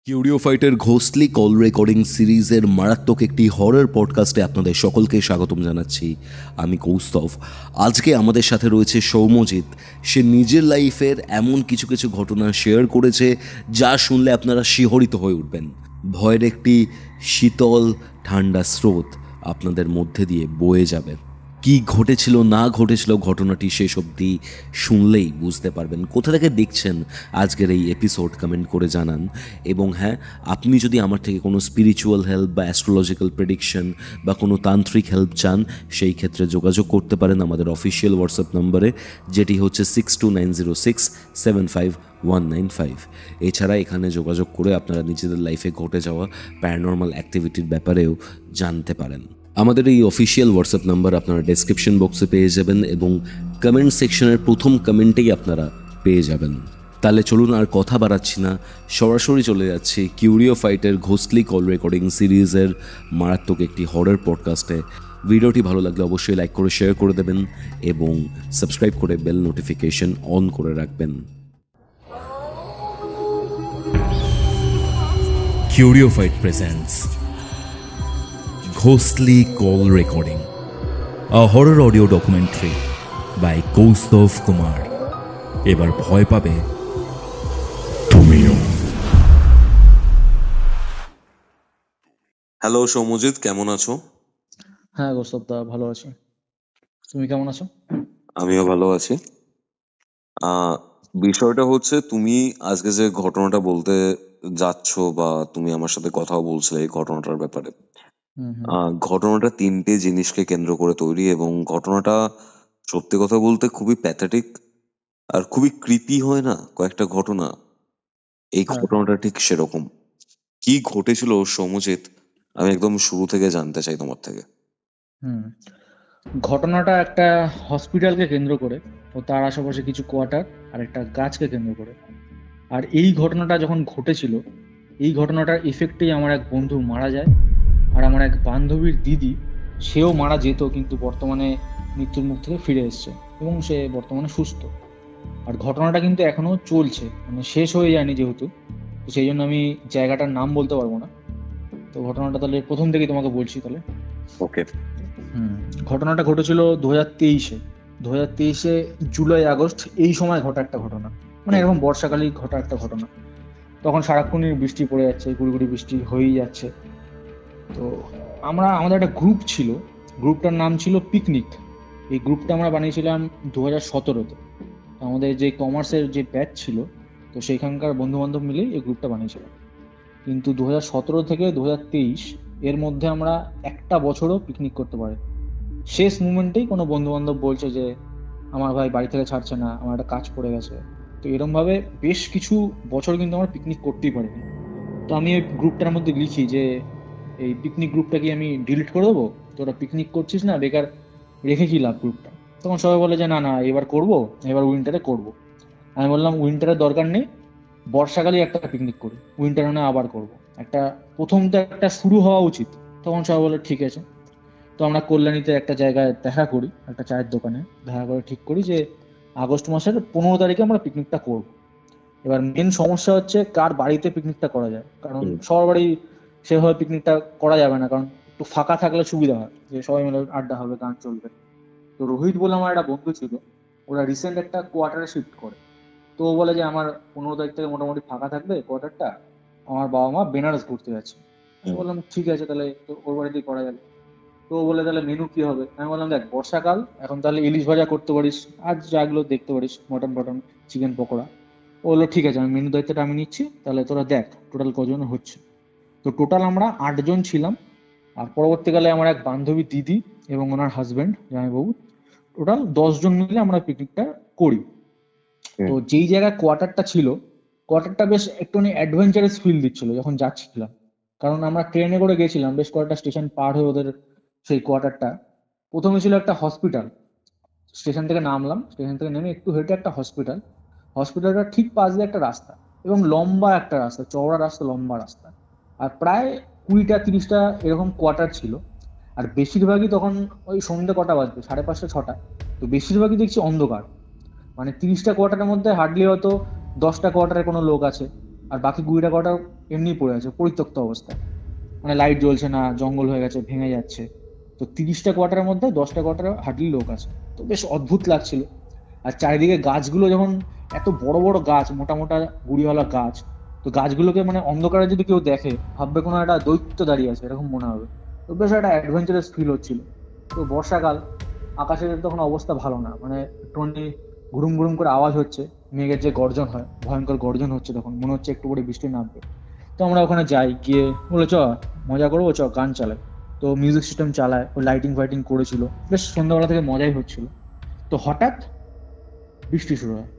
কিউরিওফাইটের ঘোস্টলি call recording সিরিজের মারাত্মক একটি হরর পডকাস্টে আপনাদের সকলকে স্বাগতম জানাচ্ছি। আমি কৌস্তভ। আজকে আমাদের সাথে রয়েছে সৌম্যজিৎ। সে নিজের লাইফের এমন কিছু কিছু ঘটনা শেয়ার করেছে যা শুনলে আপনারা শিহরিত হয়ে উঠবেন। ভয়ের একটি শীতল ঠান্ডা স্রোত আপনাদের মধ্যে দিয়ে বয়ে যাবে। কি ঘটেছিল না ঘটেছিল ঘটনাটি শেষ অবধি শুনলেই বুঝতে পারবেন। কোথা থেকে দেখছেন আজকের এই এপিসোড কমেন্ট করে জানান। এবং হ্যাঁ, আপনি যদি আমার থেকে কোনো স্পিরিচুয়াল হেল্প বা অ্যাস্ট্রোলজিক্যাল প্রেডিকশন বা কোনো তান্ত্রিক হেল্প চান, সেই ক্ষেত্রে যোগাযোগ করতে পারেন আমাদের অফিসিয়াল হোয়াটসঅ্যাপ নম্বরে, যেটি হচ্ছে 6290675195। এছাড়া এখানে যোগাযোগ করে আপনারা নিজেদের লাইফে ঘটে যাওয়া প্যারানর্মাল অ্যাক্টিভিটির ব্যাপারেও জানতে পারেন। আমাদের এই অফিসিয়াল হোয়াটসঅ্যাপ নাম্বার আপনারা ডেসক্রিপশন বক্সে পেয়ে যাবেন এবং কমেন্ট সেকশনের প্রথম কমেন্টেই আপনারা পেয়ে যাবেন। তাহলে চলুন আর কথা বাড়াচ্ছি না, সরাসরি চলে যাচ্ছি কিউরিওফাইটের ঘোস্টলি কল রেকর্ডিং সিরিজের মারাত্মক একটি হরর পডকাস্টে। ভিডিওটি ভালো লাগলে অবশ্যই লাইক করে শেয়ার করে দেবেন এবং সাবস্ক্রাইব করে বেল নোটিফিকেশন অন করে রাখবেন। কিউরিওফাইট presents Ghostly Call Recording, a horror audio documentary by Kaustav Kumar. এবার ভয় পাবে তুমিও। হ্যালো সৌম্যজিৎ, কেমন আছো? হ্যাঁ কৌস্তব দা, ভালো আছি। তুমি কেমন আছো? আমিও ভালো আছি। বিষয়টা হচ্ছে, তুমি আজকে যে ঘটনাটা বলতে যাচ্ছ বা তুমি আমার সাথে কথাও বলছিলে এই ঘটনাটার ব্যাপারে, ঘটনাটা তিনটে জিনিসকে কেন্দ্র করে তৈরি এবং ঘটনাটা সত্যি কথা বলতে খুবই প্যাথেটিক আর খুবই ক্রিপি, হয় না কয়েকটা ঘটনা? এই ঘটনাটা ঠিক সেরকম। কি ঘটেছিল সৌম্যজিৎ, আমি একদম শুরু থেকে জানতে চাই তোমার থেকে। ঘটনাটা একটা হসপিটালকে কেন্দ্র করে ও তার আশেপাশে কিছু কোয়ার্টার আর একটা গাছকে কেন্দ্র করে। আর এই ঘটনাটা যখন ঘটেছিল, এই ঘটনাটার এফেক্টেই আমার এক বন্ধু মারা যায় আর আমার এক বান্ধবীর দিদি, সেও মারা যেত কিন্তু বর্তমানে মৃত্যুর মুখ থেকে ফিরে এসছে এবং সে বর্তমানে সুস্থ। আর ঘটনাটা কিন্তু এখনো চলছে, মানে শেষ হয়ে যায়নি যেহেতু, তো সেই জন্য আমি জায়গাটার নাম বলতে পারবো না। তো ঘটনাটা তাহলে প্রথম থেকেই তোমাকে বলছি তাহলে। ওকে। ঘটনাটা ঘটেছিল 2023-এ জুলাই আগস্ট এই সময় ঘটা একটা ঘটনা, মানে এরকম বর্ষাকালেই ঘটা একটা ঘটনা। তখন সারাক্ষণই বৃষ্টি পড়ে যাচ্ছে, গুড়ি বৃষ্টি হয়েই যাচ্ছে। তো আমাদের একটা গ্রুপ ছিল, গ্রুপটার নাম ছিল পিকনিক। এই গ্রুপটা আমরা বানিয়েছিলাম 2017-তে। আমাদের যে কমার্সের যে ব্যাচ ছিল, তো সেইখানকার বন্ধু বান্ধব মিলেই এই গ্রুপটা বানিয়েছিলাম। কিন্তু 2017 থেকে 2023 এর মধ্যে আমরা একটা বছরও পিকনিক করতে পারি। শেষ মুমেন্টেই কোনো বন্ধু বান্ধব বলছে যে আমার ভাই বাড়ি থেকে ছাড়ছে না, আমার একটা কাজ পড়ে গেছে। তো এরকম ভাবে বেশ কিছু বছর কিন্তু আমরা পিকনিক করতেই পারিনি। তো আমি ওই গ্রুপটার মধ্যে লিখি যে এই পিকনিক গ্রুপটা কি আমি ডিলিট করে দেবো, তোরা পিকনিক করছিস না, বেকার রেখে কি লাভ গ্রুপটা। তখন সবাই বলে যে না না, এবার করবো, এবার উইন্টারে করবো। আমি বললাম উইন্টারের দরকার নেই, বর্ষাকালে একটা পিকনিক করি, উইন্টারে না আবার করবো, একটা প্রথম তো একটা শুরু হওয়া উচিত। তখন সবাই বলে ঠিক আছে। তো আমরা কল্যাণীতে একটা জায়গায় দেখা করি, একটা চায়ের দোকানে দেখা করে ঠিক করি যে আগস্ট মাসের 15 তারিখে আমরা পিকনিকটা করব। এবার মেন সমস্যা হচ্ছে কার বাড়িতে পিকনিকটা করা যায়, কারণ সবার বাড়ি সেভাবে পিকনিকটা করা যাবে না, কারণ একটু ফাঁকা থাকলে সুবিধা হয়, যে সবাই মিলে আড্ডা হবে, গান চলবে। তো রোহিত বলে আমার একটা বন্ধু ছিল, ওরা রিসেন্ট একটা কোয়ার্টারে শিফট করে। তো ও বলে যে আমার 15 তারিখ থেকে মোটামুটি ফাঁকা থাকবে কোয়ার্টারটা, আমার বাবা মা বেনারস ঘুরতে যাচ্ছে। আমি বললাম ঠিক আছে, তাহলে তো ওর বাড়িতেই করা যাবে। তো বলে তাহলে মেনু কি হবে, আমি বললাম দেখ বর্ষাকাল এখন, তাহলে ইলিশ ভাজা করতে পারিস, আজ যাগুলো দেখতে পারিস, মটন ফটন, চিকেন পকোড়া। ও বললো ঠিক আছে, আমি মেনু দায়িত্বটা আমি নিচ্ছি, তাহলে তোরা দেখ টোটাল কজন হচ্ছে। তো টোটাল আমরা 8 জন ছিলাম। আর পরবর্তীকালে আমার এক বান্ধবী দিদি এবং ওনার হাজবেন্ড জামাইবাবু, টোটাল 10 জন মিলে আমরা পিকনিকটা করি। তো যেই জায়গায় কোয়ার্টারটা ছিল, কোয়ার্টারটা বেশ একটুখানি অ্যাডভেঞ্চারাস ফিল দিচ্ছিল যখন যাচ্ছিলাম, কারণ আমরা ট্রেনে করে গেছিলাম, বেশ কয়েকটা স্টেশন পার হয়ে ওদের সেই কোয়ার্টারটা। প্রথমে ছিল একটা হসপিটাল, স্টেশন থেকে নামলাম, স্টেশন থেকে নেমে একটু হেঁটে একটা হসপিটাল, হসপিটালটা ঠিক পাশ দিয়ে একটা রাস্তা এবং লম্বা একটা রাস্তা, চওড়া রাস্তা, লম্বা রাস্তা। আর প্রায় 20টা 30টা এরকম কোয়ার্টার ছিল। আর বেশিরভাগই তখন ওই সন্ধ্যে কটা বাজবে, 5:30 6টা। তো বেশিরভাগই দেখছি অন্ধকার, মানে 30টা কোয়ার্টারের মধ্যে হার্ডলি হয়তো 10টা কোয়ার্টারে কোনো লোক আছে, আর বাকি 20টা কোয়ার্টার এমনি পড়ে আছে পরিত্যক্ত অবস্থায়, মানে লাইট জ্বলছে না, জঙ্গল হয়ে গেছে, ভেঙে যাচ্ছে। তো 30টা কোয়ার্টারের মধ্যে 10টা কোয়ার্টারে হার্ডলি লোক আছে। তো বেশ অদ্ভুত লাগছিল। আর চারিদিকে গাছগুলো যখন, এত বড় বড় গাছ, মোটা মোটা গুড়িওয়ালা গাছ, তো গাছগুলোকে মানে অন্ধকারে যদি কেউ দেখে ভাববে কোনো একটা দৈত্য দাঁড়িয়ে আছে, এরকম মনে হবে। তো বেশ একটা অ্যাডভেঞ্চারাস ফিল হচ্ছিল। তো বর্ষাকাল, আকাশের তখন অবস্থা ভালো না, মানে একটুখানি ঘুরুম ঘুরুম করে আওয়াজ হচ্ছে, মেঘের যে গর্জন হয়, ভয়ঙ্কর গর্জন হচ্ছে, তখন মনে হচ্ছে একটু করে বৃষ্টি নামবে। তো আমরা ওখানে যাই, গিয়ে বলে চ মজা করবো, চ গান চালাই। তো মিউজিক সিস্টেম চালায়, ও লাইটিং ফাইটিং করেছিল, বেশ সন্ধ্যাবেলা থেকে মজাই হচ্ছিল। তো হঠাৎ বৃষ্টি শুরু হয়।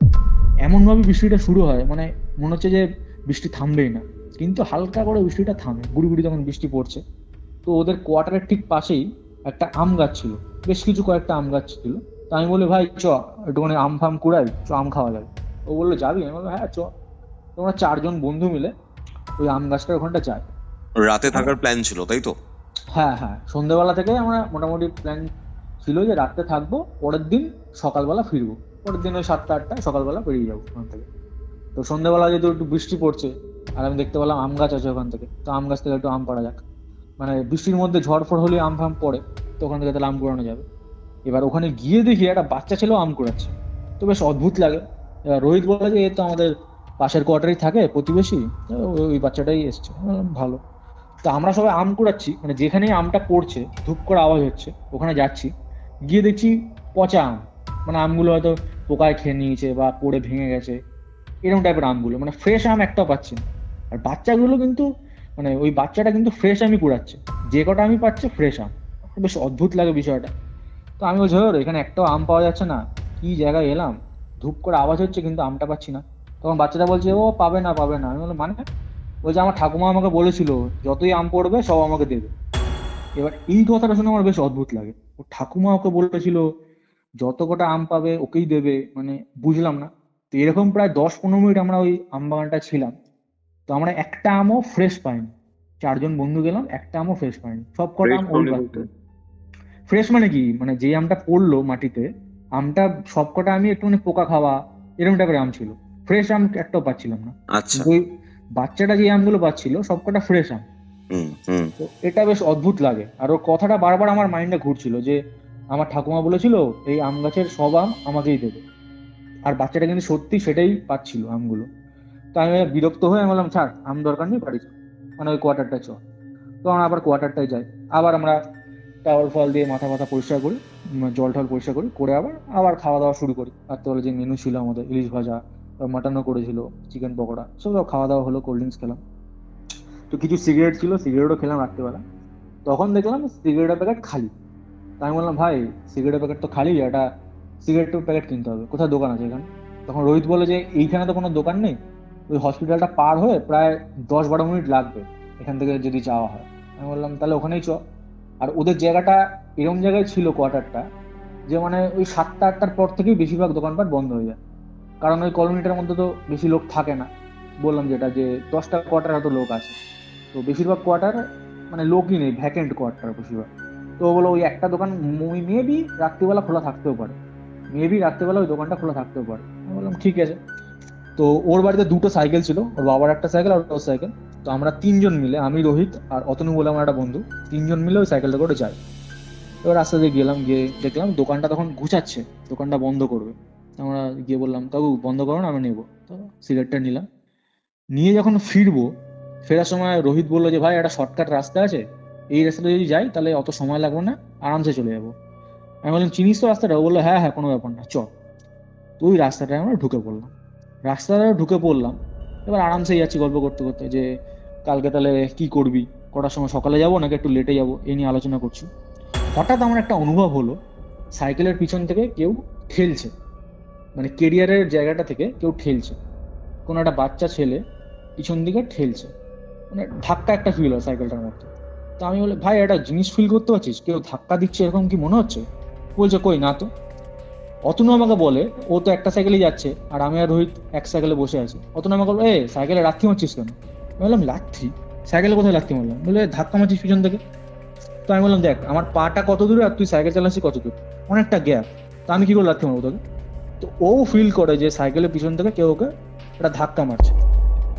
এমন ভাবে বৃষ্টিটা শুরু হয়, মানে মনে হচ্ছে যে বৃষ্টি থামবেই না, কিন্তু হালকা করে বৃষ্টিটা থামে, গুড়ি গুড়ি তখন বৃষ্টি পড়ছে। তো ওদের কোয়ার্টারের ঠিক পাশেই একটা আম গাছ ছিল, বেশ কিছু কয়েকটা আম গাছ ছিল। তো আমি বলি, ভাই চ একটুখানি আম ফাম কুড়াই, চ আম খাওয়া যাবে। ও বললো যাবি? আমি বললো হ্যাঁ চ। তোমরা 4জন বন্ধু মিলে ওই আম গাছটার ওখানটা যাই। রাতে থাকার প্ল্যান ছিল, তাই তো? হ্যাঁ হ্যাঁ, সন্ধ্যেবেলা থেকে আমরা মোটামুটি প্ল্যান ছিল যে রাত্রে থাকবো, পরের দিন সকালবেলা ফিরবো। পরের দিন ওই 7টা-8টায় সকালবেলা বেরিয়ে যাবো ওখান থেকে। তো সন্ধ্যেবেলা যেহেতু একটু বৃষ্টি পড়ছে, আর আমি দেখতে পেলাম আম গাছ আছে ওখান থেকে, তো আম গাছ থেকে একটু আম পাড়া যাক। মানে বৃষ্টির মধ্যে ঝড় ফড় হলে আম ফাম পড়ে, তো ওখান থেকে তাহলে আম কুড়ানো যাবে। এবার ওখানে গিয়ে দেখি একটা বাচ্চা ছেলেও আম কুড়াচ্ছে। তো বেশ অদ্ভুত লাগে। এবার রোহিত বলে যে এ তো আমাদের পাশের কোয়ার্টারেই থাকে, প্রতিবেশী, তো ওই বাচ্চাটাই এসছে। ভালো। তো আমরা সবাই আম কুড়াচ্ছি, মানে যেখানেই আমটা পড়ছে ধূপ করে আওয়াজ হচ্ছে, ওখানে যাচ্ছি, গিয়ে দেখছি পচা আম। মানে আমগুলো হয়তো পোকায় খেয়ে নিয়েছে বা পড়ে ভেঙে গেছে, এরকম টাইপের আমগুলো, মানে ফ্রেশ আম একটাও পাচ্ছি না। আর বাচ্চাগুলো কিন্তু, মানে ওই বাচ্চাটা কিন্তু ফ্রেশ আমই কুড়াচ্ছে, যে কটা আমি পাচ্ছে ফ্রেশ আম। বেশ অদ্ভুত লাগে বিষয়টা। তো আমি বলছি ধর এখানে একটাও আম পাওয়া যাচ্ছে না, কি জায়গায় এলাম, ধূপ করে আওয়াজ হচ্ছে কিন্তু আমটা পাচ্ছি না। তখন বাচ্চাটা বলছে ও পাবে না পাবে না। আমি বললাম মানে? বলছে আমার ঠাকুমা আমাকে বলেছিল যতই আম পড়বে সব আমাকে দেবে। এবার এই কথাটা শুনে আমার বেশ অদ্ভুত লাগে। ও ঠাকুমা ওকে বলেছিল যত কটা আম পাবে ওকেই দেবে, মানে বুঝলাম না। তো এরকম প্রায় 10-15 মিনিট আমরা ওই আম বাগানটা ছিলাম। তো আমরা একটা আমও ফ্রেশ পাইনি। 4জন বন্ধু গেলাম, একটা আমও ফ্রেশ পাইনি, সব কটা আম ওই পাত্র। ফ্রেশ মানে কি, মানে যে আমটা পড়লো মাটিতে, আমটা সব কটা আমি একটু পোকা খাওয়া এরকম টাইপের আম ছিল, ফ্রেশ আম একটাও পাচ্ছিলাম না। আচ্ছা। ওই বাচ্চাটা যে আমগুলো পাচ্ছিল সব কটা ফ্রেশ আম। তো এটা বেশ অদ্ভুত লাগে। আর ওর কথাটা বারবার আমার মাইন্ডে ঘুরছিল যে আমার ঠাকুমা বলেছিল এই আম গাছের সব আম আমাকেই দেবে, আর বাচ্চাটা কিন্তু সত্যি সেটাই পাচ্ছিল আমগুলো। তো আমি বিরক্ত হয়ে আমি বললাম ছাড়, আম দরকার নেই, বাড়ি চল, মানে ওই কোয়ার্টারটা চ। তো আমরা আবার কোয়ার্টারটায় যাই, আবার আমরা টাওয়াল ফল দিয়ে মাথা মাথা পরিষ্কার করি, জল টল পরিষ্কার করি, করে আবার আবার খাওয়া দাওয়া শুরু করি। রাত্রেবেলা যে মেনু ছিল আমাদের, ইলিশ ভাজা, মাটনও করেছিল, চিকেন পকোড়া, সব খাওয়া দাওয়া হলো, কোল্ড ড্রিঙ্কস খেলাম। তো কিছু সিগারেট ছিল, সিগারেটও খেলাম রাত্রেবেলা। তখন দেখলাম সিগারেটের প্যাকেট খালি। তাই আমি বললাম ভাই সিগারেটের প্যাকেট তো খালি, একটা সিগারেটের প্যাকেট কিনতে হবে, কোথায় দোকান আছে এখানে? তখন রোহিত বলে যে এইখানে তো কোনো দোকান নেই, ওই হসপিটালটা পার হয়ে প্রায় 10-12 মিনিট লাগবে এখান থেকে যদি যাওয়া হয়। আমি বললাম তাহলে ওখানেই চ। আর ওদের জায়গাটা এরকম জায়গায় ছিল কোয়ার্টারটা, যে মানে ওই 7টা-8টার পর থেকেই বেশিরভাগ দোকানপাট বন্ধ হয়ে যায়, কারণ ওই কলোনিটার মধ্যে তো বেশি লোক থাকে না। বললাম যেটা যে 10টা কোয়ার্টার হয়তো লোক আছে, তো বেশিরভাগ কোয়ার্টার মানে লোকই নেই, ভ্যাকেন্ট কোয়ার্টার বেশিরভাগ। তো ও বলো ওই একটা দোকান মেবি রাত্রিবেলা খোলা থাকতেও পারে, মেবি রাত্রিবেলা ওই দোকানটা খোলা থাকতেও পারে। আমি বললাম ঠিক আছে। তো ওর বাড়িতে 2টো সাইকেল ছিল, ওর বাবার একটা সাইকেল আর ওর সাইকেল। তো আমরা 3জন মিলে, আমি, রোহিত আর অতনু বলে আমার একটা বন্ধু, 3জন মিলে ওই সাইকেলটা করে যাই। এবার রাস্তা দিয়ে গেলাম, গিয়ে দেখলাম দোকানটা তখন গুছাচ্ছে, দোকানটা বন্ধ করবে। আমরা গিয়ে বললাম কাকু বন্ধ করো না, আমি নেবো। তো সিগারেটটা নিলাম, নিয়ে যখন ফিরবো, ফেরার সময় রোহিত বললো যে ভাই একটা শর্টকাট রাস্তা আছে, এই রাস্তাটা যদি যাই তাহলে অত সময় লাগবে না, আরামসে চলে যাবো। আমি বললাম চিনিস তো রাস্তাটা? ও বললো হ্যাঁ হ্যাঁ কোনো ব্যাপার না চ। তো ওই রাস্তাটায় আমরা ঢুকে পড়লাম। এবার আরামসে যাচ্ছি গল্প করতে করতে, যে কালকে তাহলে কি করবি, কটার সময় সকালে যাবো নাকি একটু লেটে যাবো, এই নিয়ে আলোচনা করছি। হঠাৎ আমার একটা অনুভব হলো সাইকেলের পিছন থেকে কেউ ঠেলছে, মানে কেরিয়ারের জায়গাটা থেকে কেউ ঠেলছে, কোনো একটা বাচ্চা ছেলে পিছন দিকে ঠেলছে, মানে ধাক্কা একটা ফিল হয় সাইকেলটার মধ্যে। তো আমি বলি ভাই একটা জিনিস ফিল করতে পারছিস, কেউ ধাক্কা দিচ্ছে এরকম কি মনে হচ্ছে? বলছে কই না তো। অতনু আমাকে বলে ও তো একটা সাইকেলে যাচ্ছে আর আমি আর রোহিত এক সাইকেলে বসে আছি। অতনু আমাকে বললো সাইকেলে লাথি মারছিস কেন? আমি বললাম লাথি? সাইকেলে কোথায় লাথি মারলাম? বলে ধাক্কা মারছিস পিছন থেকে। তো আমি বললাম দেখ আমার পাটা কত দূরে আর তুই সাইকেল চালাচ্ছিস কত দূর, অনেকটা গ্যাপ, তো আমি কি করে লাথি মারবো তোকে? তো ও ফিল করে যে সাইকেলের পিছন থেকে কেউ ওকে একটা ধাক্কা মারছে।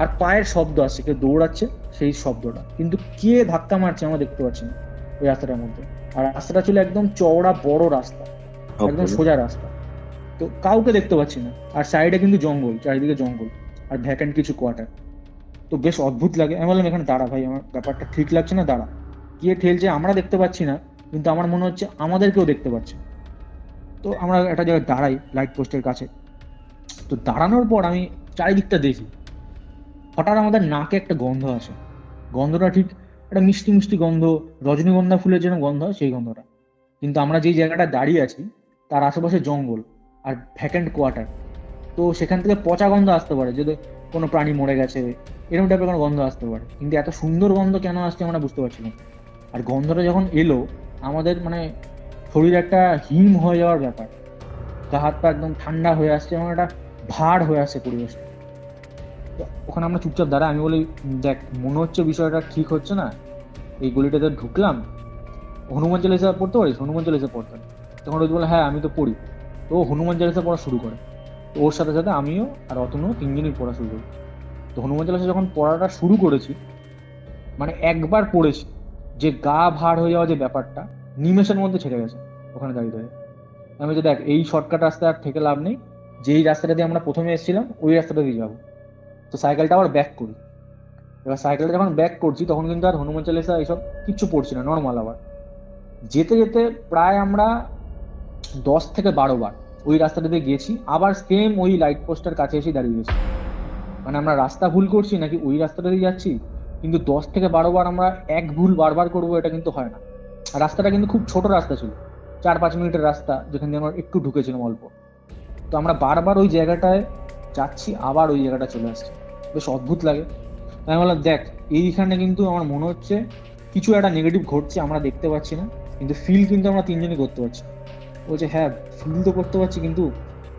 আর পায়ের শব্দ আসছে, কেউ দৌড়াচ্ছে সেই শব্দটা, কিন্তু কে ধাক্কা মারছে আমরা দেখতে পাচ্ছি না ওই রাস্তাটার মধ্যে। আর রাস্তাটা ছিল একদম চওড়া বড় রাস্তা, একদম সোজা রাস্তা, তো কাউকে দেখতে পাচ্ছি না। আর সাইডে কিন্তু জঙ্গল, চারিদিকে জঙ্গল আর ভ্যাকেন্ট কিছু কোয়ার্টার। তো বেশ অদ্ভুত লাগে। আমি বললাম এখানে দাঁড়া ভাই, আমার ব্যাপারটা ঠিক লাগছে না, দাঁড়া। কে ঠেলছে আমরা দেখতে পাচ্ছি না, কিন্তু আমার মনে হচ্ছে আমাদেরকেও দেখতে পাচ্ছে। তো আমরা একটা জায়গায় দাঁড়াই লাইট পোস্টের কাছে। তো দাঁড়ানোর পর আমি চারিদিকটা দেখি, হঠাৎ আমাদের নাকে একটা গন্ধ আসে। গন্ধটা ঠিক একটা মিষ্টি মিষ্টি গন্ধ, রজনীগন্ধা ফুলের যেন গন্ধ হয় সেই গন্ধটা। কিন্তু আমরা যেই জায়গাটা দাঁড়িয়ে আছি তার আশেপাশে জঙ্গল আর ভ্যাকেন্ট কোয়ার্টার, তো সেখান থেকে পচা গন্ধ আসতে পারে, যদি কোনো প্রাণী মরে গেছে এরকম টাইপের কোনো গন্ধ আসতে পারে। কিন্তু এত সুন্দর গন্ধ কেন আসছে আমরা বুঝতে পারছিলাম। আর গন্ধটা যখন এলো আমাদের মানে শরীরে একটা হিম হয়ে যাওয়ার ব্যাপার, গা হাত পা একদম ঠান্ডা হয়ে আসছে এবং একটা ভাড় হয়ে আসছে পরিবেশটা। তো ওখানে আমরা চুপচাপ দাঁড়া, আমি বলি দেখ মনে হচ্ছে বিষয়টা ঠিক হচ্ছে না, এই গলিটাতে ঢুকলাম, হনুমান চালিসা পড়তে পারিস? হনুমান চালিসা পড়তাম। তখন রোজ বলে হ্যাঁ আমি তো পড়ি। তো ও হনুমান চালিসা পড়া শুরু করে, তো ওর সাথে সাথে আমিও আর অতনু তিনজনই পড়া শুরু করি। তো হনুমান চালিসা যখন পড়াটা শুরু করেছি, মানে একবার পড়েছি, যে গা ভার হয়ে যাওয়া যে ব্যাপারটা নিমেষের মধ্যে ছেড়ে গেছে ওখানে দাঁড়িয়ে দাঁড়িয়ে। আমি তো দেখ এই শর্টকাট রাস্তা আর থেকে লাভ নেই, যেই রাস্তাটা দিয়ে আমরা প্রথমে এসেছিলাম ওই রাস্তাটা দিয়ে যাবো। তো সাইকেলটা আবার ব্যাক করি। এবার সাইকেলটা যখন ব্যাক করছি তখন কিন্তু আর হনুমান চালিসা এইসব কিচ্ছু পড়ছি না, নর্মাল। আবার যেতে যেতে প্রায় আমরা 10 থেকে 12 বার ওই রাস্তাটা দিয়ে গেছি, আবার সেম ওই লাইট পোস্টের কাছে এসে দাঁড়িয়ে গেছি। মানে আমরা রাস্তা ভুল করছি নাকি ওই রাস্তাটা দিয়ে যাচ্ছি, কিন্তু 10 থেকে 12 বার আমরা এক ভুল বারবার করবো এটা কিন্তু হয় না। আর রাস্তাটা কিন্তু খুব ছোট রাস্তা ছিল, 4-5 মিনিটের রাস্তা, যেখান দিয়ে আমরা একটু ঢুকেছিলাম অল্প। তো আমরা বারবার ওই জায়গাটায় যাচ্ছি, আবার ওই জায়গাটা চলে আসছি, বেশ অদ্ভুত লাগে। আমি বললাম দেখ এইখানে কিন্তু আমার মনে হচ্ছে কিছু একটা নেগেটিভ ঘটছে, আমরা দেখতে পাচ্ছি না, কিন্তু ফিল কিন্তু আমরা তিনজনই করতে পারছি। বলছে হ্যাঁ ফিল তো করতে পারছি, কিন্তু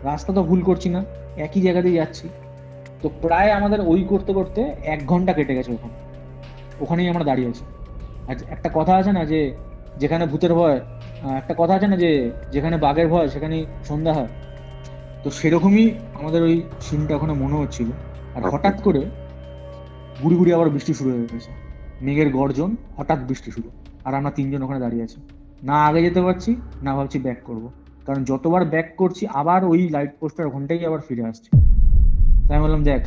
রাস্তা তো ভুল করছি না, একই জায়গাতেই যাচ্ছি। তো প্রায় আমাদের ওই করতে করতে 1 ঘন্টা কেটে গেছে ওখানেই আমরা দাঁড়িয়ে আছি। আর একটা কথা আছে না যে যেখানে ভূতের ভয়, একটা কথা আছে না যে যেখানে বাঘের ভয় সেখানেই সন্ধ্যা হয়, তো সেরকমই আমাদের ওই সিনটা ওখানে মনে হচ্ছিল। আর হঠাৎ করে গুড়ি গুড়ি আবার বৃষ্টি শুরু হয়ে গেছে, মেঘের গর্জন, হঠাৎ বৃষ্টি শুরু। আর আমরা তিনজন ওখানে দাঁড়িয়ে আছি, না আগে যেতে পারছি না ভাবছি ব্যাক করব, কারণ যতবার ব্যাক করছি আবার ওই লাইট পোস্টার ওখানটাই আবার ফিরে আসছে। তাই আমি বললাম দেখ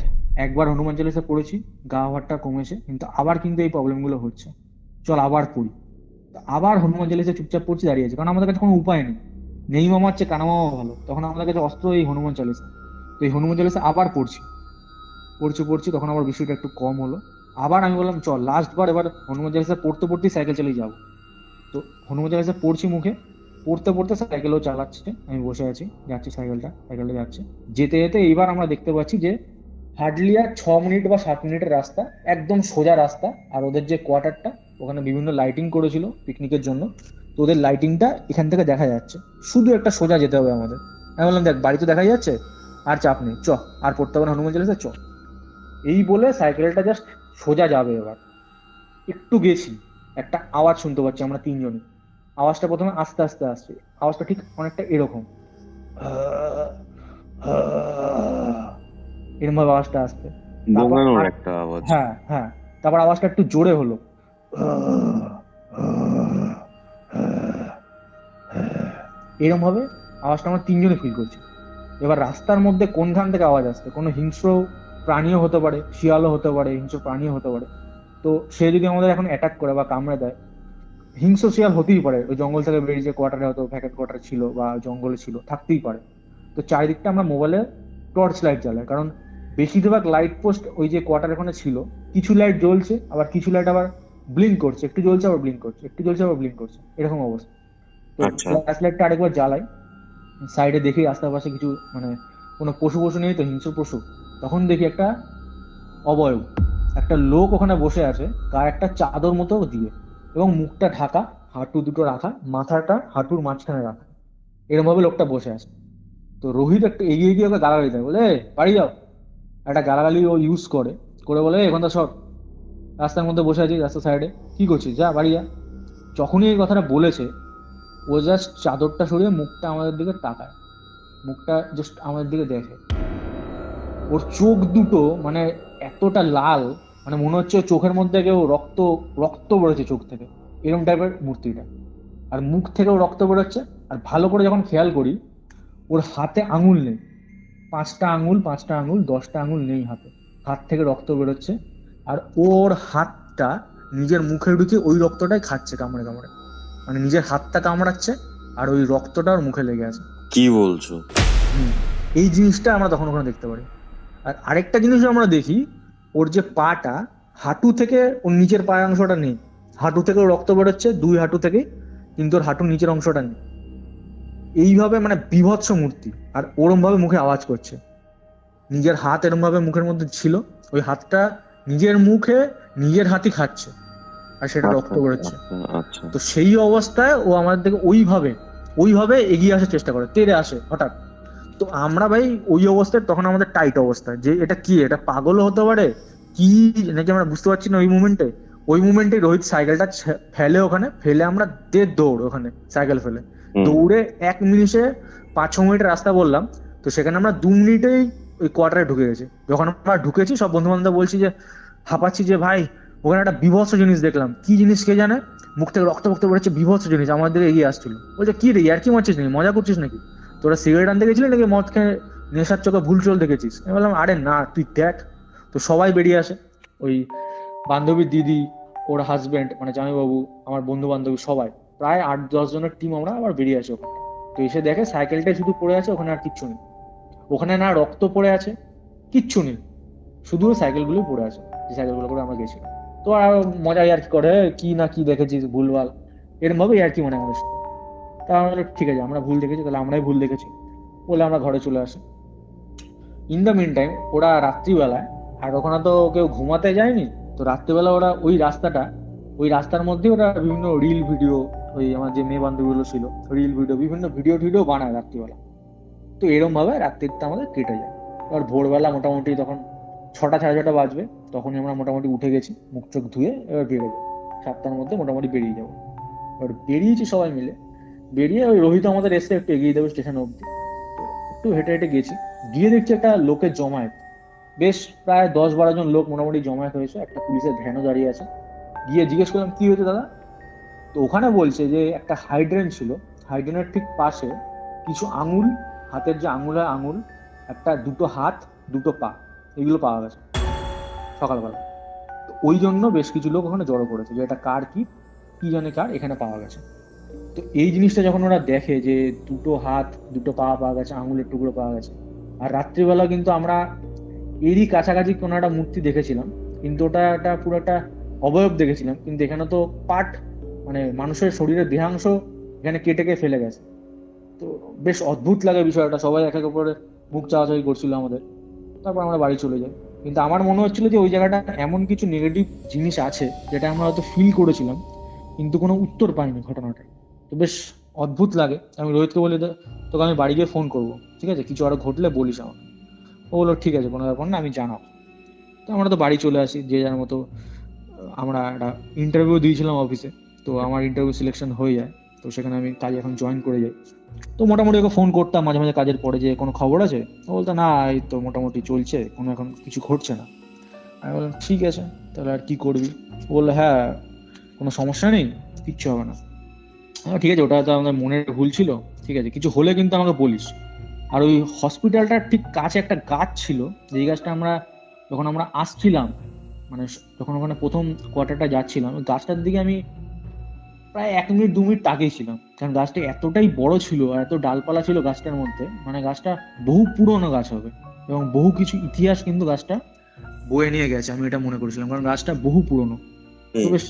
একবার হনুমান চালিসা পড়েছি, গা ভারটা কমেছে, কিন্তু আবার কিন্তু এই প্রবলেমগুলো হচ্ছে, চল আবার পড়ি। আবার হনুমান চালিসা চুপচাপ পড়ছি, দাঁড়িয়ে আছে, কারণ আমাদের কাছে কোনো উপায় নেই, নেই মামার চেয়ে কানা মামা ভালো, তখন আমাদের কাছে অস্ত্র এই হনুমান চালিসা। তো এই হনুমান চালিসা আবার পড়ছি পড়ছি পড়ছি, তখন আবার বৃষ্টিটা একটু কম হলো। আবার আমি বললাম চল লাস্ট বার এবার হনুমান চালিসা পড়তে পড়তেই সাইকেল চালিয়ে যাবো। তো হনুমান চালিসা পড়ছি মুখে, পড়তে পড়তে সাইকেলও চালাচ্ছে, আমি বসে আছি, যাচ্ছি সাইকেলটা যাচ্ছে। যেতে যেতে এইবার আমরা দেখতে পাচ্ছি যে হার্ডলি আর 6 মিনিট বা 7 মিনিটের রাস্তা, একদম সোজা রাস্তা। আর ওদের যে কোয়ার্টারটা ওখানে বিভিন্ন লাইটিং করেছিল পিকনিকের জন্য, তো ওদের লাইটিংটা এখান থেকে দেখা যাচ্ছে, শুধু একটা সোজা যেতে হবে আমাদের। আমি বললাম দেখ বাড়ি তো দেখা যাচ্ছে, আর চাপ নেই, চ আর পড়তে হবে না হনুমান চালিসা, চ। এই বলে সাইকেলটা জাস্ট সোজা যাবে। এবার একটু গেছি, একটা আওয়াজ শুনতে পাচ্ছি আমরা তিনজনই। আওয়াজটা প্রথমে আস্তে আস্তে আসছে, আওয়াজটা ঠিক অনেকটা এরকম, এরকম ভাবে আওয়াজটা আসছে। দোকানোর একটা আওয়াজ। হ্যাঁ হ্যাঁ, তারপর আওয়াজটা একটু জোরে হলো, এরকম ভাবে আওয়াজটা আমরা তিনজনে ফিল করছি। এবার রাস্তার মধ্যে কোনখান থেকে আওয়াজ আসছে, কোনো হিংস্র প্রাণীও হতে পারে, শিয়ালও হতে পারে, হিংস্র প্রাণীও হতে পারে। তো সে যদি আমাদের এখন অ্যাটাক করে বা কামড়ে দেয়, হিংস্র শিয়াল হতেই পারে, ওই জঙ্গল থেকে বেরিয়ে যে কোয়ার্টারে হয়তো ভ্যাকেন্ট কোয়ার্টার ছিল বা জঙ্গলে ছিল, থাকতেই পারে। তো চারিদিকটা আমরা মোবাইলে টর্চ লাইট জ্বালাই, কারণ বেশিরভাগ লাইট পোস্ট ওই যে কোয়ার্টার ওখানে ছিল, কিছু লাইট জ্বলছে আবার কিছু লাইট আবার ব্লিঙ্ক করছে, একটু জ্বলছে আবার ব্লিঙ্ক করছে, একটু জ্বলছে আবার ব্লিঙ্ক করছে, এরকম অবস্থা। তো ফ্ল্যাশ লাইটটা আরেকবার জ্বালাই, সাইডে দেখি আশেপাশে কিছু মানে কোনো পশু নেই তো, হিংস্র পশু। তখন দেখি একটা অবয়ব, একটা লোক ওখানে বসে আছে, গায়ে একটা চাদর মতো দিয়ে, এবং মুখটা ঢাকা, হাঁটু দুটো রাখা, মাথাটা হাঁটুর মাঝখানে রাখা, এরকম ভাবে লোকটা বসে আছে। তো রোহিত একটা এগিয়ে গিয়ে ওকে গালাগালি দেয়, বলে বাড়ি যাও, একটা গালাগালি ও ইউজ করে করে বলে এখন তো সব রাস্তার মধ্যে বসে আছি, রাস্তার সাইডে কি করছিস, যা বাড়ি যা। যখনই এই কথাটা বলেছে ও জাস্ট চাদরটা সরিয়ে মুখটা আমাদের দিকে তাকায়, মুখটা জাস্ট আমাদের দিকে দেখে, ওর চোখ দুটো মানে এতটা লাল, মানে মনে হচ্ছে ওর চোখের মধ্যে কেউ রক্ত রক্ত বেরোচ্ছে চোখ থেকে, এরকম টাইপের মূর্তিটা। আর মুখ থেকেও রক্ত বেরোচ্ছে। আর ভালো করে যখন খেয়াল করি, ওর হাতে আঙুল নেই, 5টা আঙুল 10টা আঙুল নেই হাতে, হাত থেকে রক্ত বেরোচ্ছে। আর ওর হাতটা নিজের মুখে ঢুকে ওই রক্তটাই খাচ্ছে কামড়ে কামড়ে, মানে নিজের হাতটা কামড়াচ্ছে আর ওই রক্তটা ওর মুখে লেগে আছে। কি বলছো? এই জিনিসটা আমরা তখন ওখানে দেখতে পারি। আর আরেকটা জিনিস আমরা দেখি, ওর যে পাটা, হাঁটু থেকে ওর নিচের পায়ের অংশটা নেই, হাঁটু থেকে রক্ত বেরোচ্ছে 2 হাঁটু থেকে, কিন্তু ওর হাঁটুর নিচের অংশটা নেই। এইভাবে মানে বিভৎস মূর্তি। আর ওরম ভাবে মুখে আওয়াজ করছে, নিজের হাত এরম ভাবে মুখের মধ্যে ছিল, ওই হাতটা নিজের মুখে নিজের হাতই খাচ্ছে আর সেটা রক্ত বেরোচ্ছে। আচ্ছা, তো সেই অবস্থায় ও আমাদের দিকে ওইভাবে এগিয়ে আসার চেষ্টা করে, তেড়ে আসে হঠাৎ। তো আমরা ভাই ওই অবস্থায়, তখন আমাদের টাইট অবস্থায়, যে এটা কি, এটা পাগলও হতে পারে কি নাকি আমরা বুঝতে পারছি না। ওই মুমেন্টে রোহিত সাইকেলটা ফেলে, ওখানে ফেলে আমরা দৌড়, ওখানে সাইকেল ফেলে দৌড়ে 1 মিনিটে 5-6 মিনিটের রাস্তা বললাম। তো সেখানে আমরা 2 মিনিটেই ওই কোয়ার্টারে ঢুকে গেছি। যখন আমরা ঢুকেছি, সব বন্ধু বান্ধব বলছি যে, হাঁপাচ্ছি যে ভাই ওখানে একটা বিভৎস জিনিস দেখলাম, কি জিনিস কে জানে, মুখ থেকে রক্ত বেরোচ্ছে, বিভৎস জিনিস আমাদের এগিয়ে আসছিল। বলছে কি রে, আর কি মারছিস নাকি, মজা করছিস নাকি, তোরা সিগারেট আনতে গেছিলি নাকি মদ খেয়ে নেশার চোখে ভুল চল দেখেছিস? আমি বললাম আরে না, তুই দেখ। তো সবাই বেরিয়ে আসে, ওই বান্ধবীর দিদি, ওর হাজবেন্ড মানে জামাইবাবু, আমার বন্ধু বান্ধবী সবাই, প্রায় 8-10 জনের টিম আমরা আবার বেরিয়ে আসি ওখানে। তো এসে দেখে সাইকেলটাই শুধু পড়ে আছে, ওখানে আর কিচ্ছু নেই, ওখানে না রক্ত পড়ে আছে, কিচ্ছু নেই, শুধু সাইকেলগুলো পড়ে আছে, যে সাইকেলগুলো করে আমরা গেছিলাম। তো আর মজা আর কি করে, কি না কি দেখেছিস ভুলভাল, এরকম ভাবে আর কি মনে আমাদের সাথে। তা আমরা বললাম, ঠিক আছে আমরা ভুল দেখেছি, তাহলে আমরাই ভুল দেখেছি বলে আমরা ঘরে চলে আসি। ইন দ্য মিন টাইম ওরা রাত্রিবেলায়, আর ওখানে তো কেউ ঘুমাতে যায়নি, তো রাত্রিবেলা ওরা ওই রাস্তার মধ্যে ওরা বিভিন্ন রিল ভিডিও, ওই আমার যে মেয়ে বান্ধবীগুলো ছিল, রিল ভিডিও, বিভিন্ন ভিডিও বানায় রাত্রিবেলা। তো এরকম ভাবে রাত্রিটা আমাদের কেটে যায়। আর ভোরবেলা মোটামুটি তখন 6টা 6:30 বাজবে, তখনই আমরা মোটামুটি উঠে গেছি, মুখ চোখ ধুয়ে এবার বেরোবো, 7টার মধ্যে মোটামুটি বেরিয়ে যাবো। এবার বেরিয়েছি সবাই মিলে, বেরিয়ে ওই রোহিত আমাদের এসে একটু এগিয়ে দেবে স্টেশন অব্দি। একটু হেঁটে হেঁটে গেছি, গিয়ে দেখছি একটা লোকের জমায়েত, বেশ প্রায় 10-12 জন লোক মোটামুটি জমায়েত হয়েছে, একটা পুলিশের ভ্যানও দাঁড়িয়ে আছে। গিয়ে জিজ্ঞেস করলাম কি হয়েছে দাদা। তো ওখানে বলছে যে একটা হাইড্রেন ছিল, হাইড্রেনের ঠিক পাশে কিছু আঙুল, হাতের যে আঙুল, একটা 2টো হাত 2টো পা, এগুলো পাওয়া গেছে সকালবেলা। তো ওই জন্য বেশ কিছু লোক ওখানে জড়ো করেছে, যে এটা কার কি জানে কার এখানে পাওয়া গেছে। তো এই জিনিসটা যখন ওরা দেখে যে 2টো হাত 2টো পা পাওয়া গেছে, আঙুলের টুকরো পাওয়া গেছে, আর রাত্রিবেলা কিন্তু আমরা এরই কাছাকাছি কোনো একটা মূর্তি দেখেছিলাম, কিন্তু ওটা একটা পুরো একটা অবয়ব দেখেছিলাম, কিন্তু এখানে তো পার্ট, মানে মানুষের শরীরের দেহাংশ এখানে কেটে ফেলে গেছে। তো বেশ অদ্ভুত লাগে বিষয়টা, সবাই এক এক করে মুখ চাওয়াচাওয়ি করছিল আমাদের। তারপর আমরা বাড়ি চলে যাই। কিন্তু আমার মনে হচ্ছিল যে ওই জায়গাটা এমন কিছু নেগেটিভ জিনিস আছে যেটা আমরা হয়তো ফিল করেছিলাম, কিন্তু কোনো উত্তর পাইনি ঘটনাটা। তো বেশ অদ্ভুত লাগে। আমি রোহিতকে বলি, তোকে আমি বাড়ি গিয়ে ফোন করবো, ঠিক আছে, কিছু আরো ঘটলে বলিস আমাকে। ও বললো ঠিক আছে, কোনো ব্যাপার না, আমি জানাবো। তো আমরা তো বাড়ি চলে আসি যে যার মতো। আমরা একটা ইন্টারভিউ দিয়েছিলাম অফিসে, তো আমার ইন্টারভিউ সিলেকশন হয়ে যায়, তো সেখানে আমি কাজে এখন জয়েন করে যাই। তো মোটামুটি ওকে ফোন করতাম মাঝে মাঝে কাজের পরে, যে কোনো খবর আছে। ও বলতো না, এই তো মোটামুটি চলছে, কোনো এখন কিছু ঘটছে না। আমি বললাম ঠিক আছে, তাহলে আর কি করবি। ও বললো হ্যাঁ, কোনো সমস্যা নেই, কিচ্ছু হবে না। ঠিক আছে, ওটা তো আমাদের মনের ভুল ছিল, ঠিক আছে, কিছু হলে কিন্তু আমাকে বলিস। আর ওই হসপিটালটার ঠিক কাছে একটা গাছ ছিল, যেই গাছটা আমরা যখন আমরা আসছিলাম, মানে যখন ওখানে প্রথম কোয়ার্টারটা যাচ্ছিলাম, ওই গাছটার দিকে আমি প্রায় 1 মিনিট 2 মিনিট তাকিয়েছিলাম, কারণ গাছটা এতটাই বড় ছিল আর এত ডালপালা ছিল গাছটার মধ্যে, মানে গাছটা বহু পুরনো গাছ হবে এবং বহু কিছু ইতিহাস কিন্তু গাছটা বয়ে নিয়ে গেছে, আমি এটা মনে করেছিলাম, কারণ গাছটা বহু পুরনো। তো বেশ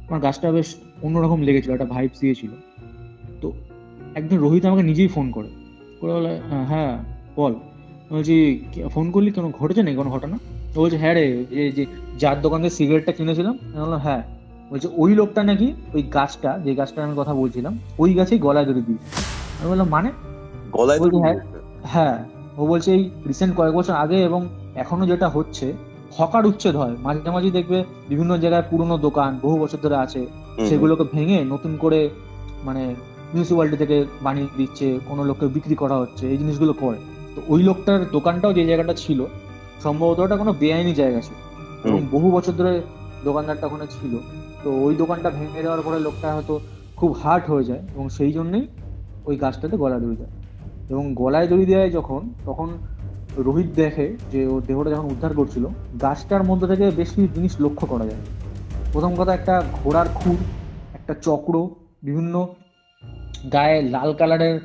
আমার গাছটা বেশ অন্যরকম লেগেছিল, একটা ভাইবস দিয়েছিল। তো একদিন রোহিত আমাকে নিজেই ফোন করে বলে, হ্যাঁ বল। বলছি ফোন করলি, কোনো ঘটেছে নাকি কোনো ঘটনা? ও বলছে হ্যাঁ রে, যে যার দোকান থেকে সিগারেটটা কিনেছিলাম। আমি বললাম হ্যাঁ। বলছে ওই লোকটা নাকি ওই গাছটা, যে গাছটার আমি কথা বলছিলাম, ওই গাছেই গলায় দড়ি দিয়েছে। আমি বললাম মানে? গলায় দড়ি? হ্যাঁ। ও বলছে এই রিসেন্ট কয়েক বছর আগে এবং এখনো যেটা হচ্ছে, হকার উচ্ছেদ হয় মাঝে মাঝে, দেখবে বিভিন্ন জায়গায় পুরনো দোকান বহু বছর ধরে আছে, সেগুলোকে ভেঙে নতুন করে মানে মিউনিসিপ্যালিটি থেকে বানিয়ে দিচ্ছে, কোনো লোককে বিক্রি করা হচ্ছে, এই জিনিসগুলো করে। তো ওই লোকটার দোকানটাও যে জায়গাটা ছিল সম্ভবত ওটা কোনো বেআইনি জায়গা ছিল, এবং বহু বছর ধরে দোকানদারটা ওখানে ছিল। তো ওই দোকানটা ভেঙে দেওয়ার পরে লোকটা হয়তো খুব হার্ট হয়ে যায়, এবং সেই জন্যই ওই গাছটাতে গলায় দড়ি দেয়। এবং গলায় দড়ি দেয় যখন, তখন রোহিত দেখে যে ওর দেহটা যখন উদ্ধার করছিল, গাছটার মধ্যে থেকে বেশ কিছু জিনিস লক্ষ্য করা যায়। প্রথম কথা, একটা ঘোড়ার খুর, একটা চক্র, বিভিন্ন গায়ে লাল কালারের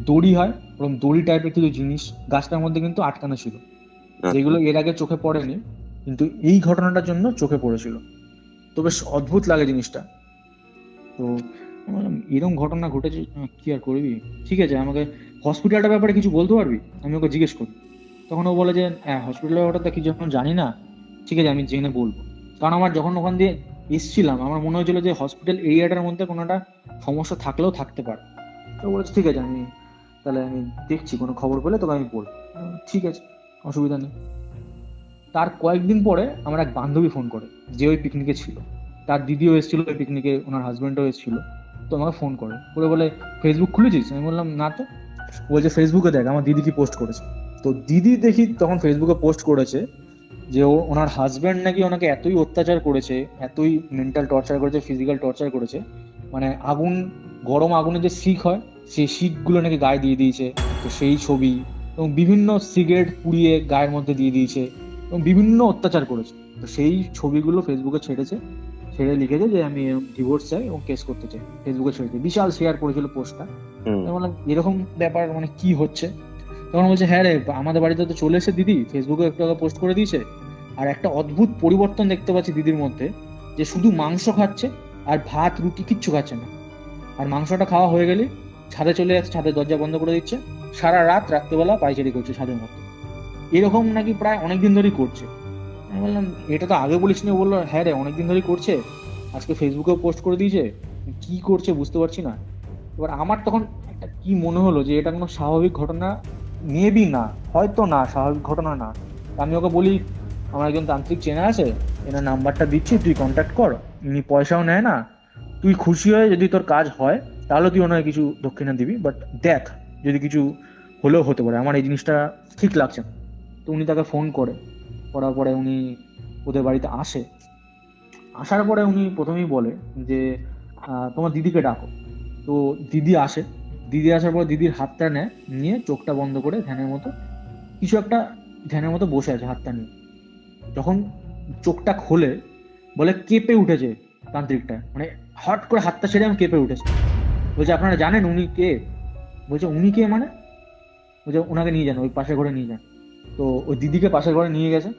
দড়ি হয়, এবং দড়ি টাইপের কিছু জিনিস গাছটার মধ্যে কিন্তু আটকানো ছিল, যেগুলো এর আগে চোখে পড়েনি, কিন্তু এই ঘটনাটার জন্য চোখে পড়েছিল। তো বেশ অদ্ভুত লাগে জিনিসটা। তো এরকম ঘটনা ঘটেছে, কি আর করবি, ঠিক আছে আমাকে হসপিটালটার ব্যাপারে কিছু বলতে পারবি? আমি ওকে জিজ্ঞেস করি, তখন ও বলে যে হ্যাঁ হসপিটালের ব্যাপারটা কি যখন জানি না, ঠিক আছে আমি জেনে বলবো। কারণ আমার যখন ওখান দিয়ে এসছিলাম আমার মনে হয়েছিল যে হসপিটাল এরিয়াটার মধ্যে কোনো একটা সমস্যা থাকলেও থাকতে পারে। তো বলেছে ঠিক আছে, আমি দেখছি, কোনো খবর পেলে তোকে আমি বলবো। ঠিক আছে, অসুবিধা নেই। তার কয়েকদিন পরে আমার এক বান্ধবী ফোন করে, যে ওই পিকনিকে ছিল, তার দিদিও এসেছিল ওই পিকনিকে, ওনার হাজবেন্ডও এসেছিল। তো আমাকে ফোন করে বলে ফেসবুক খুলেছিস? আমি বললাম না তো। বলছে ফেসবুকে দেখ আমার দিদি কি পোস্ট করেছে। তো দিদি দেখি তখন ফেসবুকে পোস্ট করেছে যে ওনার হাজবেন্ড নাকি ওনাকে এতই অত্যাচার করেছে, এতই মেন্টাল টর্চার করেছে, ফিজিক্যাল টর্চার করেছে, মানে গরম আগুনে যে শিক হয় সেই শিকগুলো নাকি গায়ে দিয়ে দিয়েছে। তো সেই ছবি, এবং বিভিন্ন সিগারেট পুড়িয়ে গায়ের মধ্যে দিয়ে দিয়েছে, এবং বিভিন্ন অত্যাচার করেছে। তো সেই ছবিগুলো ফেসবুকে ছেড়েছে, ছেড়ে লিখেছে যে আমি ডিভোর্স চাই এবং কেস করতে চাই। ফেসবুকে ছেড়েছে, বিশাল শেয়ার করেছিল পোস্টটা। বললাম এরকম ব্যাপার মানে কি হচ্ছে? তখন বলছে হ্যাঁ রে, আমাদের বাড়িতে তো চলে এসে দিদি, ফেসবুকে একটু আগে পোস্ট করে দিয়েছে, আর একটা অদ্ভুত পরিবর্তন দেখতে পাচ্ছি দিদির মধ্যে, যে শুধু মাংস খাচ্ছে আর ভাত রুটি কিচ্ছু খাচ্ছে না, আর মাংসটা খাওয়া হয়ে গেলে ছাদে চলে যাচ্ছে, ছাদের দরজা বন্ধ করে দিচ্ছে, সারা রাত রাত্রেবেলা পায়চারি করছে ছাদের মধ্যে। এরকম নাকি প্রায় অনেকদিন ধরেই করছে। আমি বললাম এটা তো আগে বলিস নি। বললো হ্যাঁ রে, অনেকদিন ধরেই করছে, আজকে ফেসবুকেও পোস্ট করে দিয়েছে, কি করছে বুঝতে পারছি না। এবার আমার তখন একটা কি মনে হলো যে এটা কোনো স্বাভাবিক ঘটনা মেবি না, হয়তো না, স্বাভাবিক ঘটনা না। আমি ওকে বলি আমার একজন তান্ত্রিক চেনা আছে, এনার নাম্বারটা দিচ্ছি, তুই কন্ট্যাক্ট কর, ইনি পয়সাও নেয় না, তুই খুশি হয়ে যদি তোর কাজ হয় তাহলে তুই ওনাকে কিছু দক্ষিণা দিবি, বাট দেখ যদি কিছু হলেও হতে পারে, আমার এই জিনিসটা ঠিক লাগছে না। তো উনি তাকে ফোন করার পরে উনি ওদের বাড়িতে আসে। আসার পরে উনি প্রথমেই বলে যে তোমার দিদিকে ডাকো। তো দিদি আসে, দিদি আসার পর দিদির হাতটা নেয়, নিয়ে চোখটা বন্ধ করে ধ্যানের মতো বসে আছে হাতটা নিয়ে। যখন চোখটা খোলে বলে কেঁপে উঠেছে তান্ত্রিকটা, মানে হট করে হাতটা ছেড়ে আমি কেঁপে উঠেছে। বলছে আপনারা জানেন উনি কে? বলছে উনি কে মানে? বলছে ওনাকে নিয়ে যান, ওই পাশের ঘরে নিয়ে যান। তো ওই দিদিকে পাশের ঘরে নিয়ে গেছে,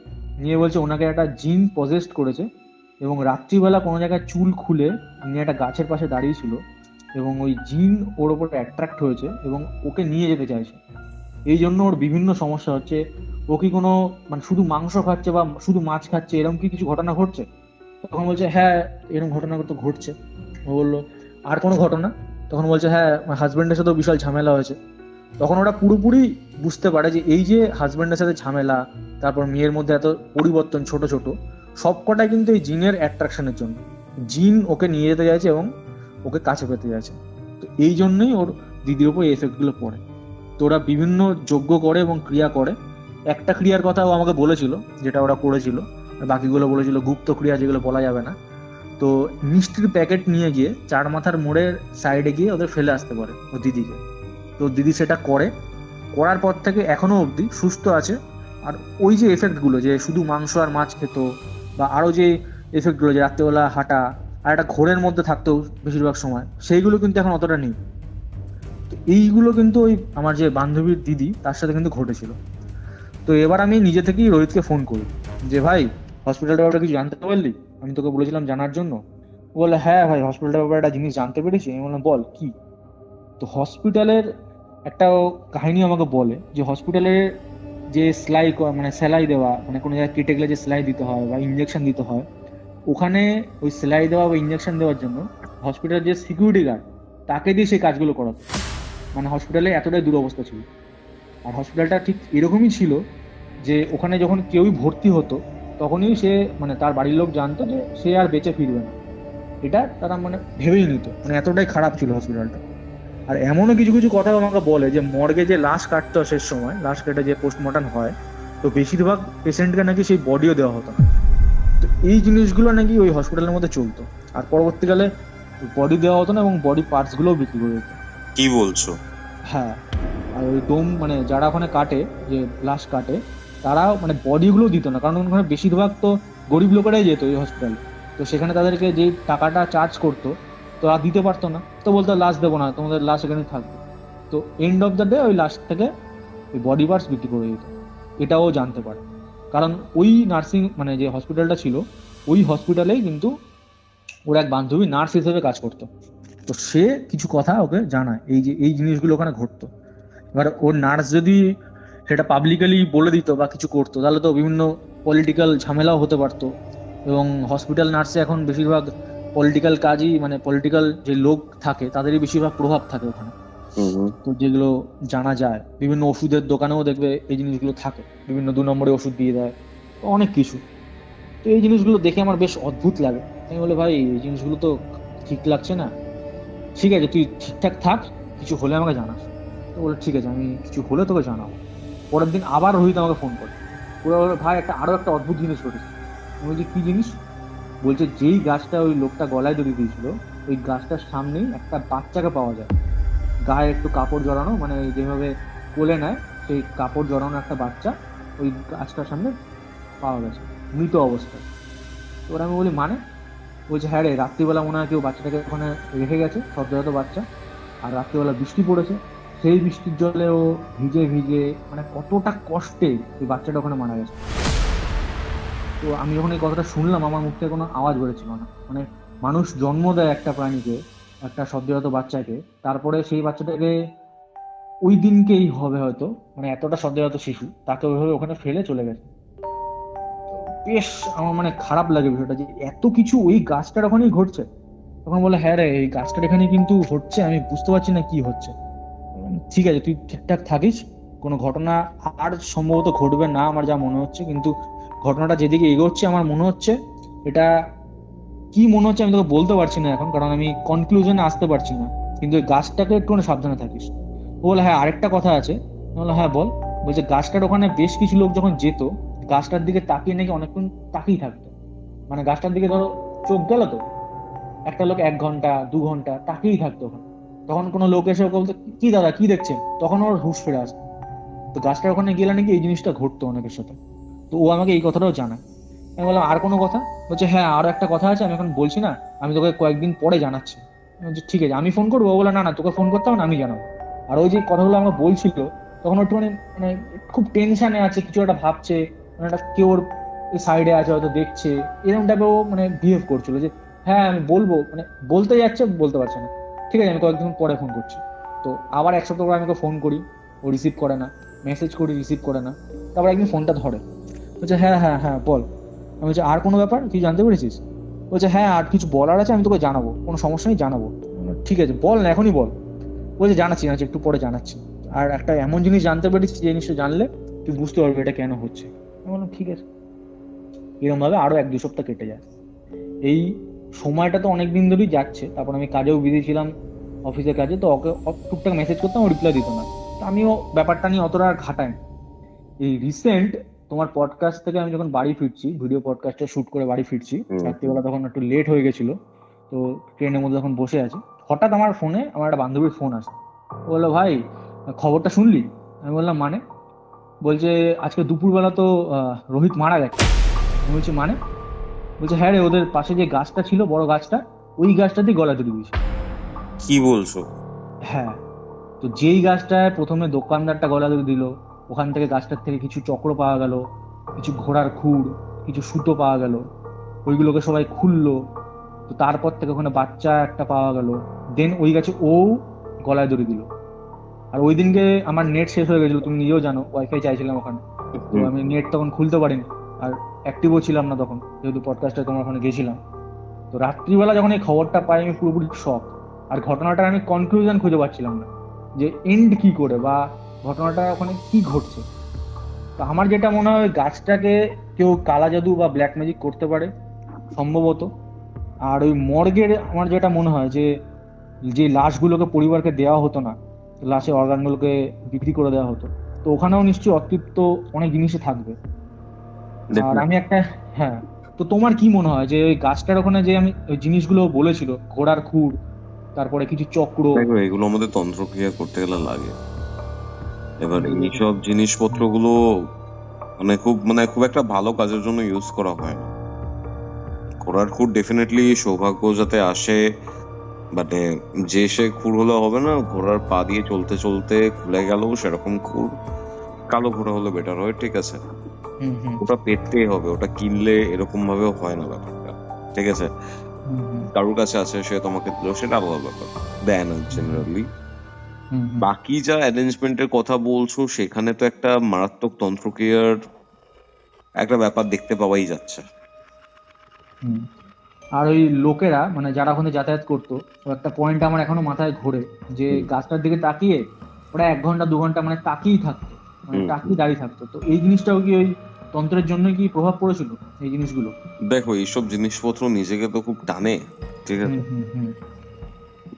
নিয়ে বলছে ওনাকে একটা জিন পজেস্ট করেছে, এবং রাত্রিবেলা কোনো জায়গায় চুল খুলে উনি একটা গাছের পাশে দাঁড়িয়ে ছিল, এবং ওই জিন ওর ওপর অ্যাট্রাক্ট হয়েছে এবং ওকে নিয়ে যেতে চাইছে। এই জন্য ওর বিভিন্ন সমস্যা হচ্ছে। ও কি কোনো মানে শুধু মাংস খাচ্ছে বা শুধু মাছ খাচ্ছে, এরকম কি কিছু ঘটনা ঘটছে? তখন বলছে হ্যাঁ এরকম ঘটনা তো ঘটছে। ও বললো আর কোনো ঘটনা? তখন বলছে হ্যাঁ হাজবেন্ডের সাথেও বিশাল ঝামেলা হয়েছে। তখন ওরা পুরোপুরি বুঝতে পারে যে এই যে হাজবেন্ডের সাথে ঝামেলা, তারপর মেয়ের মধ্যে এত পরিবর্তন ছোট ছোট, সবকটাই কিন্তু এই জিনের অ্যাট্রাকশনের জন্য। জিন ওকে নিয়ে যেতে চাইছে এবং ওকে কাছে পেতে চাইছে। তো এই জন্যই ওর দিদির উপর এই এফেক্টগুলো পড়ে। তো ওরা বিভিন্ন যজ্ঞ করে এবং ক্রিয়া করে। একটা ক্রিয়ার কথা ও আমাকে বলেছিল যেটা ওরা করেছিল, আর বাকিগুলো বলেছিল গুপ্ত ক্রিয়া, যেগুলো বলা যাবে না। তো মিষ্টির প্যাকেট নিয়ে গিয়ে চার মাথার মোড়ের সাইডে গিয়ে ওদের ফেলে আসতে পারে ও দিদিকে। তো দিদি সেটা করার পর থেকে এখনো অবধি সুস্থ আছে। আর ওই যে এফেক্টগুলো, যে শুধু মাংস আর মাছ খেত, বা আরো যে এফেক্টগুলো, যে রাত্রেবেলা হাঁটা আর একটা ঘোরের মধ্যে থাকতো বেশিরভাগ সময়, সেইগুলো কিন্তু এখন অতটা নেই। তো এইগুলো কিন্তু ওই আমার যে বান্ধবীর দিদি তার সাথে কিন্তু ঘটেছিল। তো এবার আমি নিজে থেকেই রোহিতকে ফোন করি যে ভাই হসপিটালটার ব্যাপারে কিছু জানতে পারলি? আমি তোকে বলেছিলাম জানার জন্য। বলে হ্যাঁ ভাই হসপিটালটার ব্যাপারে একটা জিনিস জানতে পেরেছি। আমি বললাম বল কি? তো হসপিটালের একটা কাহিনী আমাকে বলে যে হসপিটালের যে সেলাই দেওয়া, মানে কোনো জায়গায় কেটে গেলে যে সেলাই দিতে হয় বা ইঞ্জেকশন দিতে হয়, ওখানে ওই সেলাই দেওয়া বা ইঞ্জেকশন দেওয়ার জন্য হসপিটালের যে সিকিউরিটি গার্ড তাকে দিয়ে সেই কাজগুলো করাতো। মানে হসপিটালে এতটাই দুরবস্থা ছিল। আর হসপিটালটা ঠিক এরকমই ছিল যে ওখানে যখন কেউই ভর্তি হতো তখনই সে মানে তার বাড়ির লোক জানতো যে সে আর বেঁচে ফিরবে না। এটা তারা মানে ভেবেই নিত, মানে এতটাই খারাপ ছিল হসপিটালটা। আর এমনও কিছু কিছু কথা আমাকে বলে যে মর্গে যে লাশ কাটতো শেষ সময়, লাশ কেটে যে পোস্টমর্টম হয়, তো বেশিরভাগ পেশেন্টকে নাকি সেই বডিও দেওয়া হতো না। তো এই জিনিসগুলো নাকি ওই হসপিটালের মধ্যে চলতো। আর পরবর্তীকালে বডি দেওয়া হতো না এবং বডি পার্টস গুলোও বিক্রি করে দিত। কি বলছো? হ্যাঁ, আর ওই ডোম মানে যারা ওখানে কাটে, যে লাশ কাটে, তারা মানে বডিগুলো দিত না, কারণ ওখানে বেশিরভাগ তো গরিব লোকেরাই যেত ওই হসপিটালে। তো সেখানে তাদেরকে যে টাকাটা চার্জ করতো তো আর দিতে পারতো না, তো বলতো লাশ দেবো না, তোমাদের লাশ এখানে থাকবে। তো এন্ড অফ দ্য ডে ওই লাশ থেকে ওই বডি পার্টস বিক্রি করে দিত। এটাও জানতে পারে, কারণ ওই নার্সিং মানে যে হসপিটালটা ছিল, ওই হসপিটালেই কিন্তু ওর এক বান্ধবী নার্স হিসেবে কাজ করতো। তো সে কিছু কথা ওকে জানায় এই যে এই জিনিসগুলো ওখানে ঘটতো। এবার ওর নার্স যদি সেটা পাবলিকালি বলে দিত বা কিছু করতো, তাহলে তো বিভিন্ন পলিটিক্যাল ঝামেলাও হতে পারতো। এবং হসপিটাল নার্সে এখন বেশিরভাগ পলিটিক্যাল কাজই, মানে পলিটিক্যাল যে লোক থাকে তাদেরই বেশিরভাগ প্রভাব থাকে ওখানে। তো যেগুলো জানা যায়, বিভিন্ন ওষুধের দোকানেও দেখবে এই জিনিসগুলো থাকে, বিভিন্ন 2 নম্বরে ওষুধ দিয়ে দেয়, তো অনেক কিছু। তো এই জিনিসগুলো দেখে আমার বেশ অদ্ভুত লাগে। আমি বলে ভাই এই জিনিসগুলো তো ঠিক লাগছে না, ঠিক আছে তুই ঠিকঠাক থাক, কিছু হলে আমাকে জানাস। তো বলে ঠিক আছে, আমি কিছু হলে তোকে জানাবো। পরের দিন আবার রোহিত আমাকে ফোন করে, ওরা বলে ভাই আরো একটা অদ্ভুত জিনিস ঘটেছে। আমি বলছি কি জিনিস? বলছে যেই গাছটা ওই লোকটা গলায় দড়ি দিয়েছিল, ওই গাছটার সামনেই একটা বাচ্চাকে পাওয়া যায়, গায়ে একটু কাপড় জড়ানো, মানে যেভাবে কোলে নেয় সেই কাপড় জড়ানো একটা বাচ্চা ওই গাছটার সামনে পাওয়া গেছে, মৃত অবস্থায়। তো ওরা আমি বলি মানে? বলছে হ্যাঁ রে, রাত্রিবেলা মনে হয় কেউ বাচ্চাটাকে ওখানে রেখে গেছে, সদ্যজাত বাচ্চা, আর রাত্রিবেলা বৃষ্টি পড়েছে, সেই বৃষ্টির জলে ও ভিজে ভিজে মানে কতটা কষ্টে ওই বাচ্চাটা ওখানে মারা গেছে। তো আমি যখন এই কথাটা শুনলাম, আমার মুখ থেকে কোনো আওয়াজ বেরোচ্ছিল না। মানে মানুষ জন্ম দেয় একটা প্রাণীকে, একটা সদ্যজাত বাচ্চাকে, তারপরে সেই বাচ্চাটাকে ওই দিনকেই হবে হয়তো, মানে এতটা সদ্যজাত শিশু তাকে ওইভাবে ওখানে ফেলে চলে গেছে। বেশ আমার মানে খারাপ লাগে বিষয়টা, যে এত কিছু ওই গাছটার ওখানেই ঘটছে। তখন বলে হ্যাঁ রে, এই গাছটার এখানে কিন্তু হচ্ছে, আমি বুঝতে পারছি না কি হচ্ছে। ঠিক আছে তুই ঠিকঠাক থাকিস, কোনো ঘটনা আর সম্ভবত ঘটবে না আমার যা মনে হচ্ছে, কিন্তু ঘটনাটা যেদিকে এগোচ্ছে আমার মনে হচ্ছে, এটা কি মনে হচ্ছে আমি তোকে বলতে পারছি না এখন, কারণ আমি কনক্লুশনে আসতে পারছি না, কিন্তু ওই গাছটাকে একটু সাবধানে থাকিস। ও বলে হ্যাঁ আরেকটা কথা আছে। আমি বললাম হ্যাঁ বল। বলছে গাছটার ওখানে বেশ কিছু লোক যখন যেত, গাছটার দিকে তাকিয়ে নাকি অনেকক্ষণ তাকিয়ে থাকতো, মানে গাছটার দিকে ধরো চোখ গেল তো, একটা লোক 1 ঘন্টা 2 ঘন্টা তাকিয়েই থাকতো ওখানে। তখন কোনো লোক এসে বলতো কি দাদা কি দেখছেন, তখন ওর হুঁশ ফিরে আসতো। তো গাছটার ওখানে গেলে নাকি এই জিনিসটা ঘটতো অনেকের সাথে। তো ও আমাকে এই কথাটাও জানায়। আমি বললাম আর কোনো কথা? বলছে হ্যাঁ আরো একটা কথা আছে, আমি এখন বলছি না, আমি তোকে কয়েকদিন পরে জানাচ্ছি। আমি বলছি ঠিক আছে, আমি ফোন করবো? ও বলে না না, তোকে ফোন করতে হবে না, আমি জানাবো। আর ওই যে কথাগুলো আমাকে বলছিল, তখন একটু মানে মানে খুব টেনশনে আছে, কিছু একটা ভাবছে, মানে একটা কেউ ওর সাইডে আছে হয়তো দেখছে, এরকম টাইপের ও মানে বিহেভ করছিল, যে হ্যাঁ আমি বলবো, মানে বলতে যাচ্ছে বলতে পারছে না। ঠিক আছে আমি কয়েকদিন পরে ফোন করছি। তো আবার 1 সপ্তাহ পরে আমি ওকে ফোন করি, ও রিসিভ করে না, মেসেজ করি রিসিভ করে না। তারপর একদিন ফোনটা ধরে, বলছে হ্যাঁ হ্যাঁ হ্যাঁ বল। আমি বলছি আর কোনো ব্যাপার কি জানতে পেরেছিস? বলছে হ্যাঁ আর কিছু বলার আছে, আমি তোকে জানাবো, কোনো সমস্যা নেই জানাবো। ঠিক আছে বল না, এখনই বল। বলছে জানাচ্ছি জানাচ্ছি, একটু পরে জানাচ্ছি। আর একটা এমন জিনিস জানতে পেরেছি, যে জিনিসটা জানলে তুই বুঝতে পারবি এটা কেন হচ্ছে। আমি বললাম ঠিক আছে। এরকম ভাবে আরো 1-2 সপ্তাহ কেটে যায়। এই সময়টা তো অনেকদিন ধরেই যাচ্ছে। তারপর আমি কাজেও বিজি ছিলাম, অফিসের কাজে, তো ওকে টুকটাক মেসেজ করতাম, ও রিপ্লাই দিত না। তো আমিও ব্যাপারটা নিয়ে অতটা আর ঘাটাই না। এই রিসেন্ট তোমার পডকাস্ট থেকে আমি যখন বাড়ি ফিরছি, ভিডিও পডকাস্টটা শুট করে বাড়ি ফিরছি রাত্রিবেলা, তখন একটু লেট হয়ে গেছিল, তো ট্রেনের মধ্যে যখন বসে আছি, হঠাৎ আমার ফোনে আমার একটা বান্ধবীর ফোন আসে। ও বললো ভাই খবরটা শুনলি? আমি বললাম মানে? বলছে আজকে দুপুরবেলা তো রোহিত মারা গেছে। আমি বলছি মানে? বলছে হ্যাঁ রে, ওদের পাশে যে গাছটা ছিল বড় গাছটা, ওই গাছটাতেই গলা দড়ি দিয়েছে। কি বলছো? হ্যাঁ। তো যেই গাছটায় প্রথমে দোকানদারটা গলা দড়ি দিল, ওখান থেকে গাছটার থেকে কিছু চক্র পাওয়া গেল, কিছু ঘোড়ার খুর, কিছু সুতো পাওয়া গেল, ওইগুলোকে সবাই খুললো। তো তারপর থেকে ওখানে বাচ্চা একটা পাওয়া গেল, দেন ওই গাছে ও গলায় দড়ি দিল। আর ওই দিনকে আমার নেট শেষ হয়ে গেছিল, তুমি নিজেও জানো, ওয়াইফাই চাইছিলাম ওখানে, তো আমি নেট তখন খুলতে পারিনি, আর অ্যাক্টিভও ছিলাম না তখন, যেহেতু পডকাস্টে তোমার ওখানে গেছিলাম। তো রাত্রিবেলা যখন এই খবরটা পাই, আমি পুরোপুরি শক। আর ঘটনাটার আমি কনক্লুশন খুঁজে পাচ্ছিলাম না, যে এন্ড কি করে বা ঘটনাটা ওখানে কি ঘটছে। তো আমার যেটা মনে হয়, গাছটাকে কেউ কালা জাদু বা ব্ল্যাক ম্যাজিক করতে পারে সম্ভবত। আর ওই মর্গের আমার যেটা মনে হয়, যে যে লাশগুলোকে পরিবারকে দেওয়া হতো না, লাশের অর্গানগুলোকে বিক্রি করে দেওয়া হতো, তো ওখানেও নিশ্চয়ই অতৃপ্ত অনেক জিনিসই থাকবে। আর আমি একটা, হ্যাঁ, তো তোমার কি মনে হয় যে ওই গাছটার ওখানে যে আমি ওই জিনিসগুলো বলেছিল, ঘোড়ার খুর, তারপরে কিছু চক্র, দেখো এগুলো আমাদের তন্ত্রক্রিয়া করতে গেলে লাগে। এবার এইসব জিনিসপত্রগুলো খুব একটা ভালো কাজের জন্য ইউজ করা হয় না। ঘোড়ার খুর ডেফিনেটলি সৌভাগ্য যাতে আসে, মানে যে সে খুর হলে হবে না, ঘোড়ার পা দিয়ে চলতে চলতে খুলে গেল সেরকম খুর, কালো ঘোড়া হলে বেটার হয়, ঠিক আছে। ওটা পেতেই হবে, ওটা কিনলে এরকম ভাবে হয় না ব্যাপারটা, ঠিক আছে। কারোর কাছে আছে সে তোমাকে দিল, সেটা আলাদা ব্যাপার, দেয় না জেনারেলি। বাকি যা অ্যারেঞ্জমেন্টের কথা বলছো সেখানে তো একটা মারাত্মক তন্ত্রক্রিয়ার একটা ব্যাপার দেখতে পাওয়াই যাচ্ছে। আর ওই লোকেরা মানে যারা ওখানে যাতায়াত করতো, একটা পয়েন্ট আমার এখনো মাথায় ঘোরে, যে গাছটার দিকে তাকিয়ে ওরা 1 ঘন্টা 2 ঘন্টা মানে তাকিয়েই থাকতো, মানে তাকিয়ে দাঁড়িয়ে থাকতো। তো এই জিনিসটাও কি ওই তন্ত্রের জন্য কি প্রভাব পড়েছিল এই জিনিসগুলো? দেখো এইসব জিনিসপত্র নিজেকে তো খুব টানে, ঠিক আছে।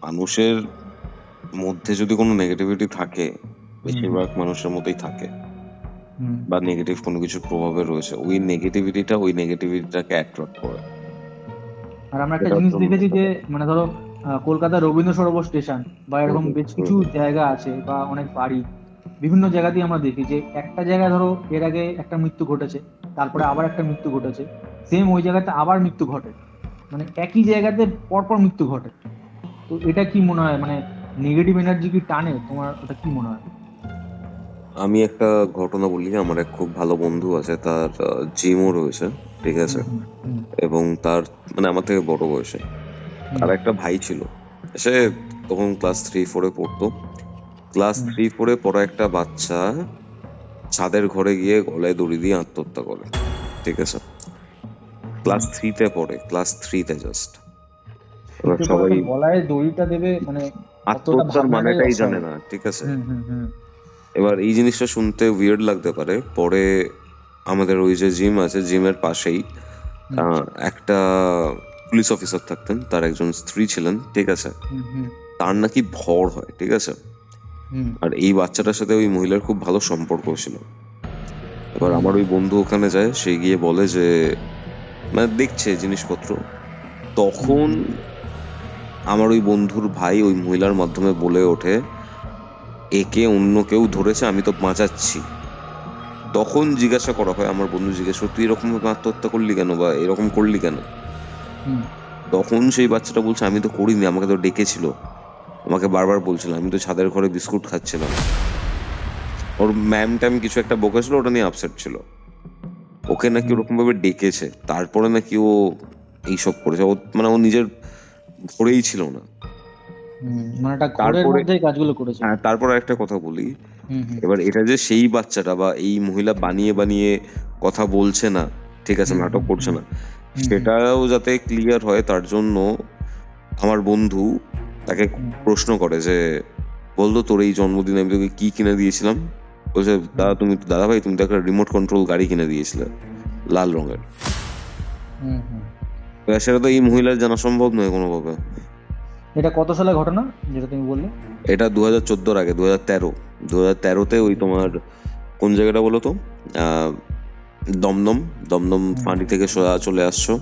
মানুষের মধ্যে যদি কোনো নেগেটিভিটি থাকে, বেশিরভাগ মানুষের মধ্যেই থাকে, বা নেগেটিভ কোনো কিছুর প্রভাবে রয়েছে, ওই নেগেটিভিটিটাকে অ্যাট্রাক্ট করে। আর আমরা একটা জিনিস দেখেছি যে মানে ধরো কলকাতার রবীন্দ্র সরোবর স্টেশন বা এরকম বেশ কিছু জায়গা আছে বা অনেক বাড়ি, বিভিন্ন জায়গাতেই আমরা দেখি যে একটা জায়গায় ধরো এর আগে একটা মৃত্যু ঘটেছে, তারপরে আবার একটা মৃত্যু ঘটেছে, সেম ওই জায়গাতে আবার মৃত্যু ঘটে, মানে একই জায়গাতে পরপর মৃত্যু ঘটে। তো এটা কি মনে হয়, মানে নেগেটিভ এনার্জি কি টানে তোমার, ওটা কি মনে হয়? আমি একটা ঘটনা বলি, আমার এক খুব ভালো বন্ধু আছে, তার জিমও রয়েছে, ঠিক আছে, এবং তার মানে আমার থেকে বড় বয়সে। তার একটা ভাই ছিল, সে তখন ক্লাস 3-4 পড়তো। ক্লাস 3-4 পড়া একটা বাচ্চা ছাদের ঘরে গিয়ে গলায় দড়ি দিয়ে আত্মহত্যা করে, ঠিক আছে। ক্লাস 3-তে পড়ে, ক্লাস 3-তে জাস্ট। এবার সবাই গলায় দড়িটা দেবে মানে আত্মহত্যার মানেটাই জানে না, ঠিক আছে। এবার এই জিনিসটা শুনতে উইয়ার্ড লাগতে পারে, পরে আমাদের ওই যে জিম আছে, জিমের পাশেই একটা পুলিশ অফিসার থাকতেন, তার একজন স্ত্রী ছিলেন, ঠিক আছে। তার নাকি ভর হয়, ঠিক আছে। আর এই বাচ্চাটার সাথে ওই মহিলার খুব ভালো সম্পর্ক ছিল। এবার আমার ওই বন্ধু ওখানে যায়, সে গিয়ে বলে যে মানে দেখছে জিনিসপত্র, তখন আমার ওই বন্ধুর ভাই ওই মহিলার মাধ্যমে বলে ওঠে, একে অন্য কেউ ধরেছে, আমি তো বাঁচাচ্ছি। তখন জিজ্ঞাসা করা হয়, আমার বন্ধু জিজ্ঞাসা, তুই এরকম ভাবে আত্মহত্যা করলি কেন, বা এরকম করলি কেন? তখন সেই বাচ্চাটা বলছে, আমি তো করিনি, আমাকে তো ডেকেছিল, আমাকে বারবার বলছিল, আমি তো ছাদের ঘরে বিস্কুট খাচ্ছিলাম। ওর ম্যাম ট্যাম কিছু একটা বকেছিল, ওটা নিয়ে আপসেট ছিল। ওকে নাকি ওরকম ভাবে ডেকেছে, তারপরে নাকি ও এইসব করেছে। ও মানে ও নিজের ঘরেই ছিল না। তারপরে একটা কথা বলি, এবার এটা যে সেই বাচ্চাটা বা এই মহিলা বানিয়ে বানিয়ে কথা বলছে না, ঠিক আছে, নাটক করছে না, সেটাও যাতে ক্লিয়ার হয় তার জন্য আমার বন্ধু তাকে প্রশ্ন করে যে, বলতো তোর এই জন্মদিনে আমি তোকে কি কিনে দিয়েছিলাম? বলছে, দাদা ভাই তুমি তো একটা রিমোট কন্ট্রোল গাড়ি কিনে দিয়েছিলে লাল রঙের। সেটা তো এই মহিলার জানা সম্ভব নয় কোনোভাবে। এটা কত সালের ঘটনা যেটা তুমি বললে? এটা 2014 আগে, 2013-তে ওই তোমার কোন জায়গাটা বলো তো, দমদম ফাঁড়ি থেকে চলে আসছো,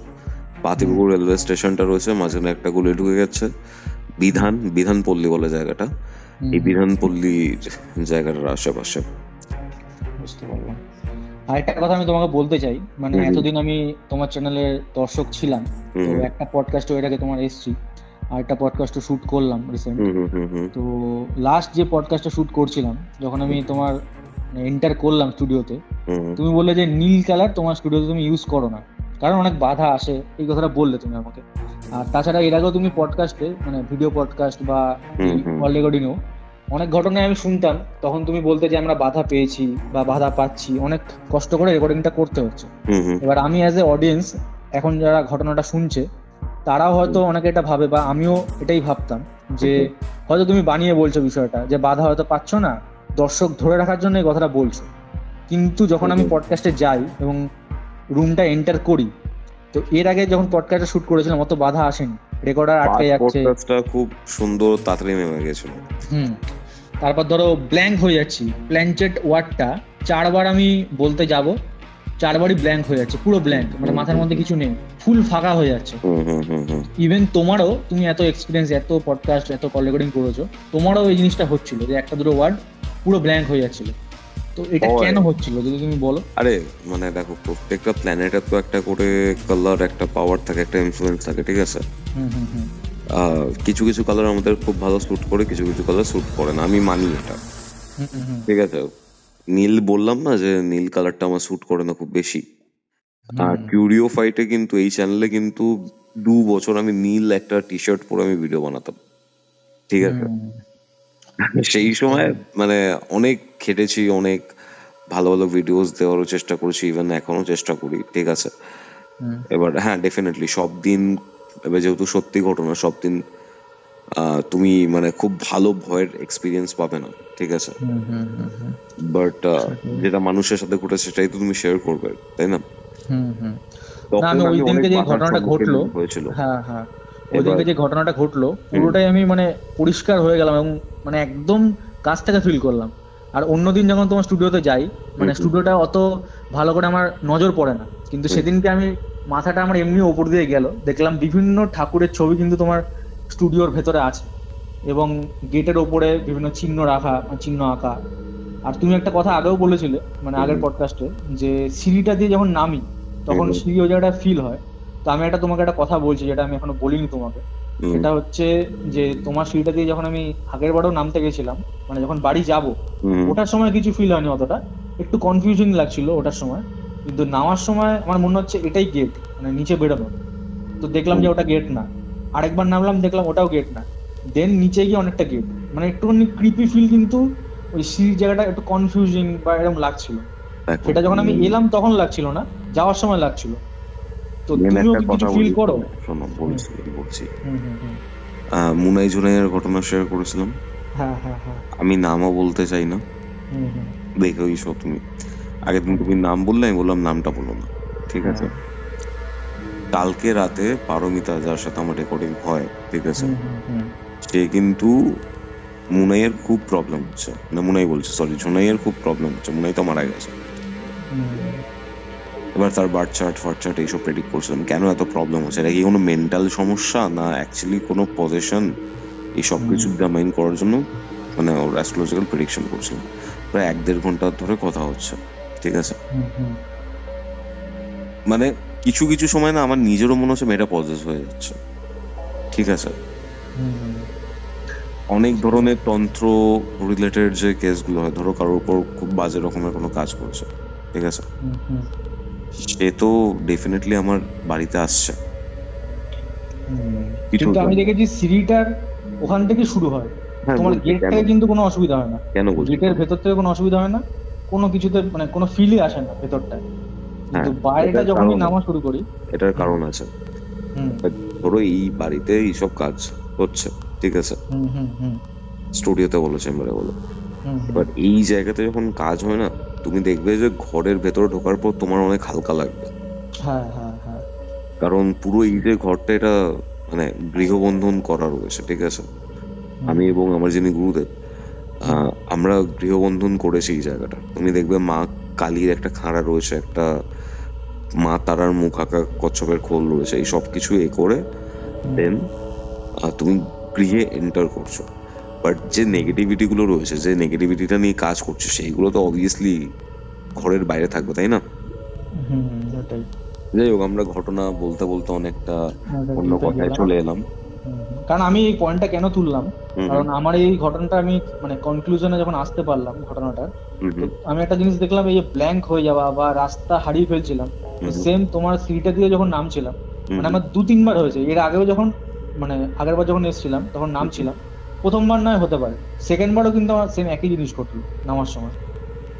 পাতিপুকুর রেলওয়ে স্টেশনটা রয়েছে, মাঝখানে একটা গুলি ঢুকে গেছে, বিধানপল্লী বলে জায়গাটা, এই বিধানপল্লীর জায়গাটার আশেপাশে। বুঝতে পারলাম। আর একটা কথা আমি তোমাকে বলতে চাই, মানে এতদিন আমি তোমার চ্যানেলের দর্শক ছিলাম, তো একটা পডকাস্ট এর আগে তোমার এসছি, আর একটা পডকাস্ট শুট করলাম রিসেন্ট। তো লাস্ট যে পডকাস্টটা শুট করছিলাম, যখন আমি তোমার এন্টার করলাম স্টুডিওতে, তুমি বললে যে নীল কালার তোমার স্টুডিওতে তুমি ইউজ করো না, কারণ অনেক বাধা আসে, এই কথাটা বললে তুমি আমাকে। আর তাছাড়া এর আগেও তুমি পডকাস্টে মানে ভিডিও পডকাস্ট বা কল রেকর্ডিংও অনেক ঘটনায় আমি শুনতাম, তখন তুমি বলতে যে আমরা বাধা পেয়েছি বা বাধা পাচ্ছি, অনেক কষ্ট করে রেকর্ডিংটা করতে হচ্ছে। এবার আমি অ্যাজ এ অডিয়েন্স, এখন যারা ঘটনাটা শুনছে তারাও হয়তো অনেকে এটা ভাবে, বা আমিও এটাই ভাবতাম, যে হয়তো তুমি বানিয়ে বলছো বিষয়টা, যে বাধা হয়তো পাচ্ছ না, দর্শক ধরে রাখার জন্য এই কথাটা বলছো। কিন্তু যখন আমি পডকাস্টে যাই এবং রুমটা এন্টার করি, তো এর আগে যখন পডকাস্টে শুট করেছিলাম অত বাধা আসেনি, রেকর্ডার আটকে যাচ্ছে, পডকাস্টটা খুব সুন্দর তাড়াতাড়ি নেমে গেছিল। তারপর ধরো ব্ল্যাঙ্ক হয়ে যাচ্ছি, প্ল্যানচেট ওয়ার্ডটা 4 বার আমি বলতে যাব, 4 বারই ব্ল্যাঙ্ক হয়ে যাচ্ছে, পুরো ব্ল্যাঙ্ক, মানে মাথার মধ্যে কিছু নেই, ফুল ফাঁকা হয়ে যাচ্ছে। ইভেন তোমারও, তুমি এত এক্সপিরিয়েন্স, এত পডকাস্ট, এত কল রেকর্ডিং করেছো, তোমারও এই জিনিসটা হচ্ছিল যে একটা দুটো ওয়ার্ড পুরো ব্ল্যাঙ্ক হয়ে যাচ্ছিল। তো এটা কেন হচ্ছিল যদি তুমি বলো? আরে মানে দেখো, প্রত্যেকটা প্ল্যানেটের তো একটা করে কালার, একটা পাওয়ার থাকে, একটা ইনফ্লুয়েন্স থাকে, ঠিক আছে? কিছু কিছু কালার আমাদের খুব ভালো স্যুট করে, কিছু কিছু কালার স্যুট করে না, আমি মানি এটা, ঠিক আছে? নীল বললাম না যে নীল কালারটা আমার স্যুট করে না খুব বেশি। আর কিউরিও ফাইটে কিন্তু, এই চ্যানেলে কিন্তু 2 বছর আমি নীল একটা টি শার্ট পরে আমি ভিডিও বানাতাম, ঠিক আছে? সেই সময় মানে অনেক খেটেছি, অনেক ভালো ভালো ভিডিওস দেওয়ারও চেষ্টা করেছি, ইভেন এখনো চেষ্টা করি, ঠিক আছে? এবার হ্যাঁ, ডেফিনেটলি সব দিন, এবার যেহেতু সত্যি ঘটনা, সব দিন তুমি মানে খুব ভালো ভয়ের এক্সপিরিয়েন্স পাবে না, ঠিক আছে? বাট যেটা মানুষের সাথে ঘটেছে সেটাই তো তুমি শেয়ার করবে, তাই না? আমি ওই দিনকে যে ঘটনাটা ঘটলো, ওই দিনকে যে ঘটনাটা ঘটলো পুরোটাই আমি মানে পরিষ্কার হয়ে গেলাম এবং মানে একদম কাছ থেকে ফিল করলাম। আর অন্যদিন যখন তোমার স্টুডিওতে যাই, মানে স্টুডিওটা অত ভালো করে আমার নজর পড়ে না, কিন্তু সেদিনকে আমি মাথাটা আমার এমনি ওপর দিয়ে গেল, দেখলাম বিভিন্ন ঠাকুরের ছবি কিন্তু তোমার স্টুডিওর ভেতরে আছে এবং গেটের ওপরে বিভিন্ন চিহ্ন রাখা, চিহ্ন আঁকা। আর তুমি একটা কথা আগেও বলেছিলে, মানে আগের পডকাস্টে, যে সিঁড়িটা দিয়ে যখন নামি তখন সিঁড়ি ওই জায়গাটা ফিল হয়। তো আমি তোমাকে একটা কথা বলছি যেটা আমি এখনো বলিনি তোমাকে, সেটা হচ্ছে যে তোমার সিঁড়িটা দিয়ে যখন আমি আগের বারও নামতে গেছিলাম, মানে যখন বাড়ি যাব, ওটার সময় কিছু ফিল হয়নি অতটা, একটু কনফিউজিং লাগছিল ওটার সময়, কিন্তু নামার সময় আমার মনে হচ্ছে এটাই গেট, মানে নিচে বেরোনো। তো দেখলাম যে ওটা গেট না, আরেকবার নামলাম, দেখলাম ওটাও গেট না, দেন নিচে গিয়ে অনেকটা গেট, মানে একটুখানি ক্রিপি ফিল, কিন্তু ওই সিঁড়ির জায়গাটা একটু কনফিউজিং বা এরকম লাগছিল। সেটা যখন আমি এলাম তখন লাগছিল না, যাওয়ার সময় লাগছিল। তো তুমিও কিছু ফিল করো? শোনো, বলছি মুনাই জুনাইয়ের ঘটনা শেয়ার করেছিলাম, আমি নামও বলতে চাই না, দেখো ইসো, তুমি আগের দিন তুমি নাম বললে, আমি বললাম নামটা বলো না, ঠিক আছে? কালকে রাতে পারমিতা, যার সাথে আমার রেকর্ডিং হয়, ঠিক আছে, সে কিন্তু মুনাইয়ের খুব প্রবলেম হচ্ছে, না মুনাই বলছে, সরি, জুনাইয়ের খুব প্রবলেম হচ্ছে, মুনাই তো মারা গেছে। এবার তার বার্থ চার্ট এইসব প্রেডিক্ট করছিলাম, কেন এত প্রবলেম হচ্ছে, এটা কি কোনো মেন্টাল সমস্যা না অ্যাকচুয়ালি কোনো পজিশন, এই সব কিছু ডিটারমাইন করার জন্য মানে ওর অ্যাস্ট্রোলজিক্যাল প্রেডিকশন করছিলাম। প্রায় 1-1.5 ঘন্টা ধরে কথা হচ্ছে, ঠিক আছে? মানে কিছু কিছু সময় না আমার নিজেরও মনে হচ্ছে মেয়েটা পজেস হয়ে যাচ্ছে, ঠিক আছে? অনেক ধরনের তন্ত্র রিলেটেড যে কেসগুলো হয়, ধরো কারোর উপর খুব বাজে রকমের কোনো কাজ করছে, ঠিক আছে, সে তো ডেফিনেটলি আমার বাড়িতে আসছে। কিন্তু আমি দেখেছি সিঁড়িটার ওখান থেকে শুরু হয়, তোমার গেটটায় কিন্তু কোনো অসুবিধা হয় না। কেন বলছো? গেটের ভেতর থেকে কোনো অসুবিধা হয় না, কোনো কিছুতে মানে কোনো ফিলই আসে না ভেতরটায়, কিন্তু বাইরেটা যখনই নামা শুরু করি। এটার কারণ আছে, ধরো এই বাড়িতে এইসব কাজ হচ্ছে, ঠিক আছে, স্টুডিওতে বলো, চেম্বারে বলো, এবার এই জায়গাতে যখন কাজ হয় না, তুমি দেখবে যে ঘরের ভেতরে ঢোকার পর তোমার অনেক হালকা লাগবে। কারণ পুরো এই যে ঘরটা, এটা মানে গৃহবন্ধন করা রয়েছে, ঠিক আছে? আমি এবং আমার যিনি গুরুদেব, আমরা গৃহবন্ধন করেছি এই জায়গাটা। তুমি দেখবে মা কালীর একটা খাঁড়া রয়েছে, একটা মা তারার মুখ আঁকা কচ্ছপের খোল রয়েছে, এই সব কিছু এ করে দেন তুমি গৃহে এন্টার করছো। বাট যে নেগেটিভিটি গুলো রয়েছে, যে নেগেটিভিটিটা নিয়ে কাজ করছে, সেইগুলো তো অবভিয়াসলি ঘরের বাইরে থাকবে, তাই না? যাই হোক, আমরা ঘটনা বলতে বলতে অনেকটা অন্য কথায় চলে এলাম। কারণ আমি এই পয়েন্টটা কেন তুললাম, কারণ আমার এই ঘটনাটা আমি মানে কনক্লুশনে যখন আসতে পারলাম ঘটনাটা, আমি একটা জিনিস দেখলাম, এই যে ব্ল্যাঙ্ক হয়ে যাওয়া বা রাস্তা হারিয়ে ফেলছিলাম, সেম তোমার সিঁড়িটা দিয়ে যখন নামছিলাম, মানে আমার 2-3 বার হয়েছে। এর আগেও যখন মানে আগের বার যখন এসেছিলাম তখন নামছিলাম, প্রথমবার নয় হতে পারে, সেকেন্ড বারও কিন্তু আমার সেম একই জিনিস ঘটলো নামার সময়।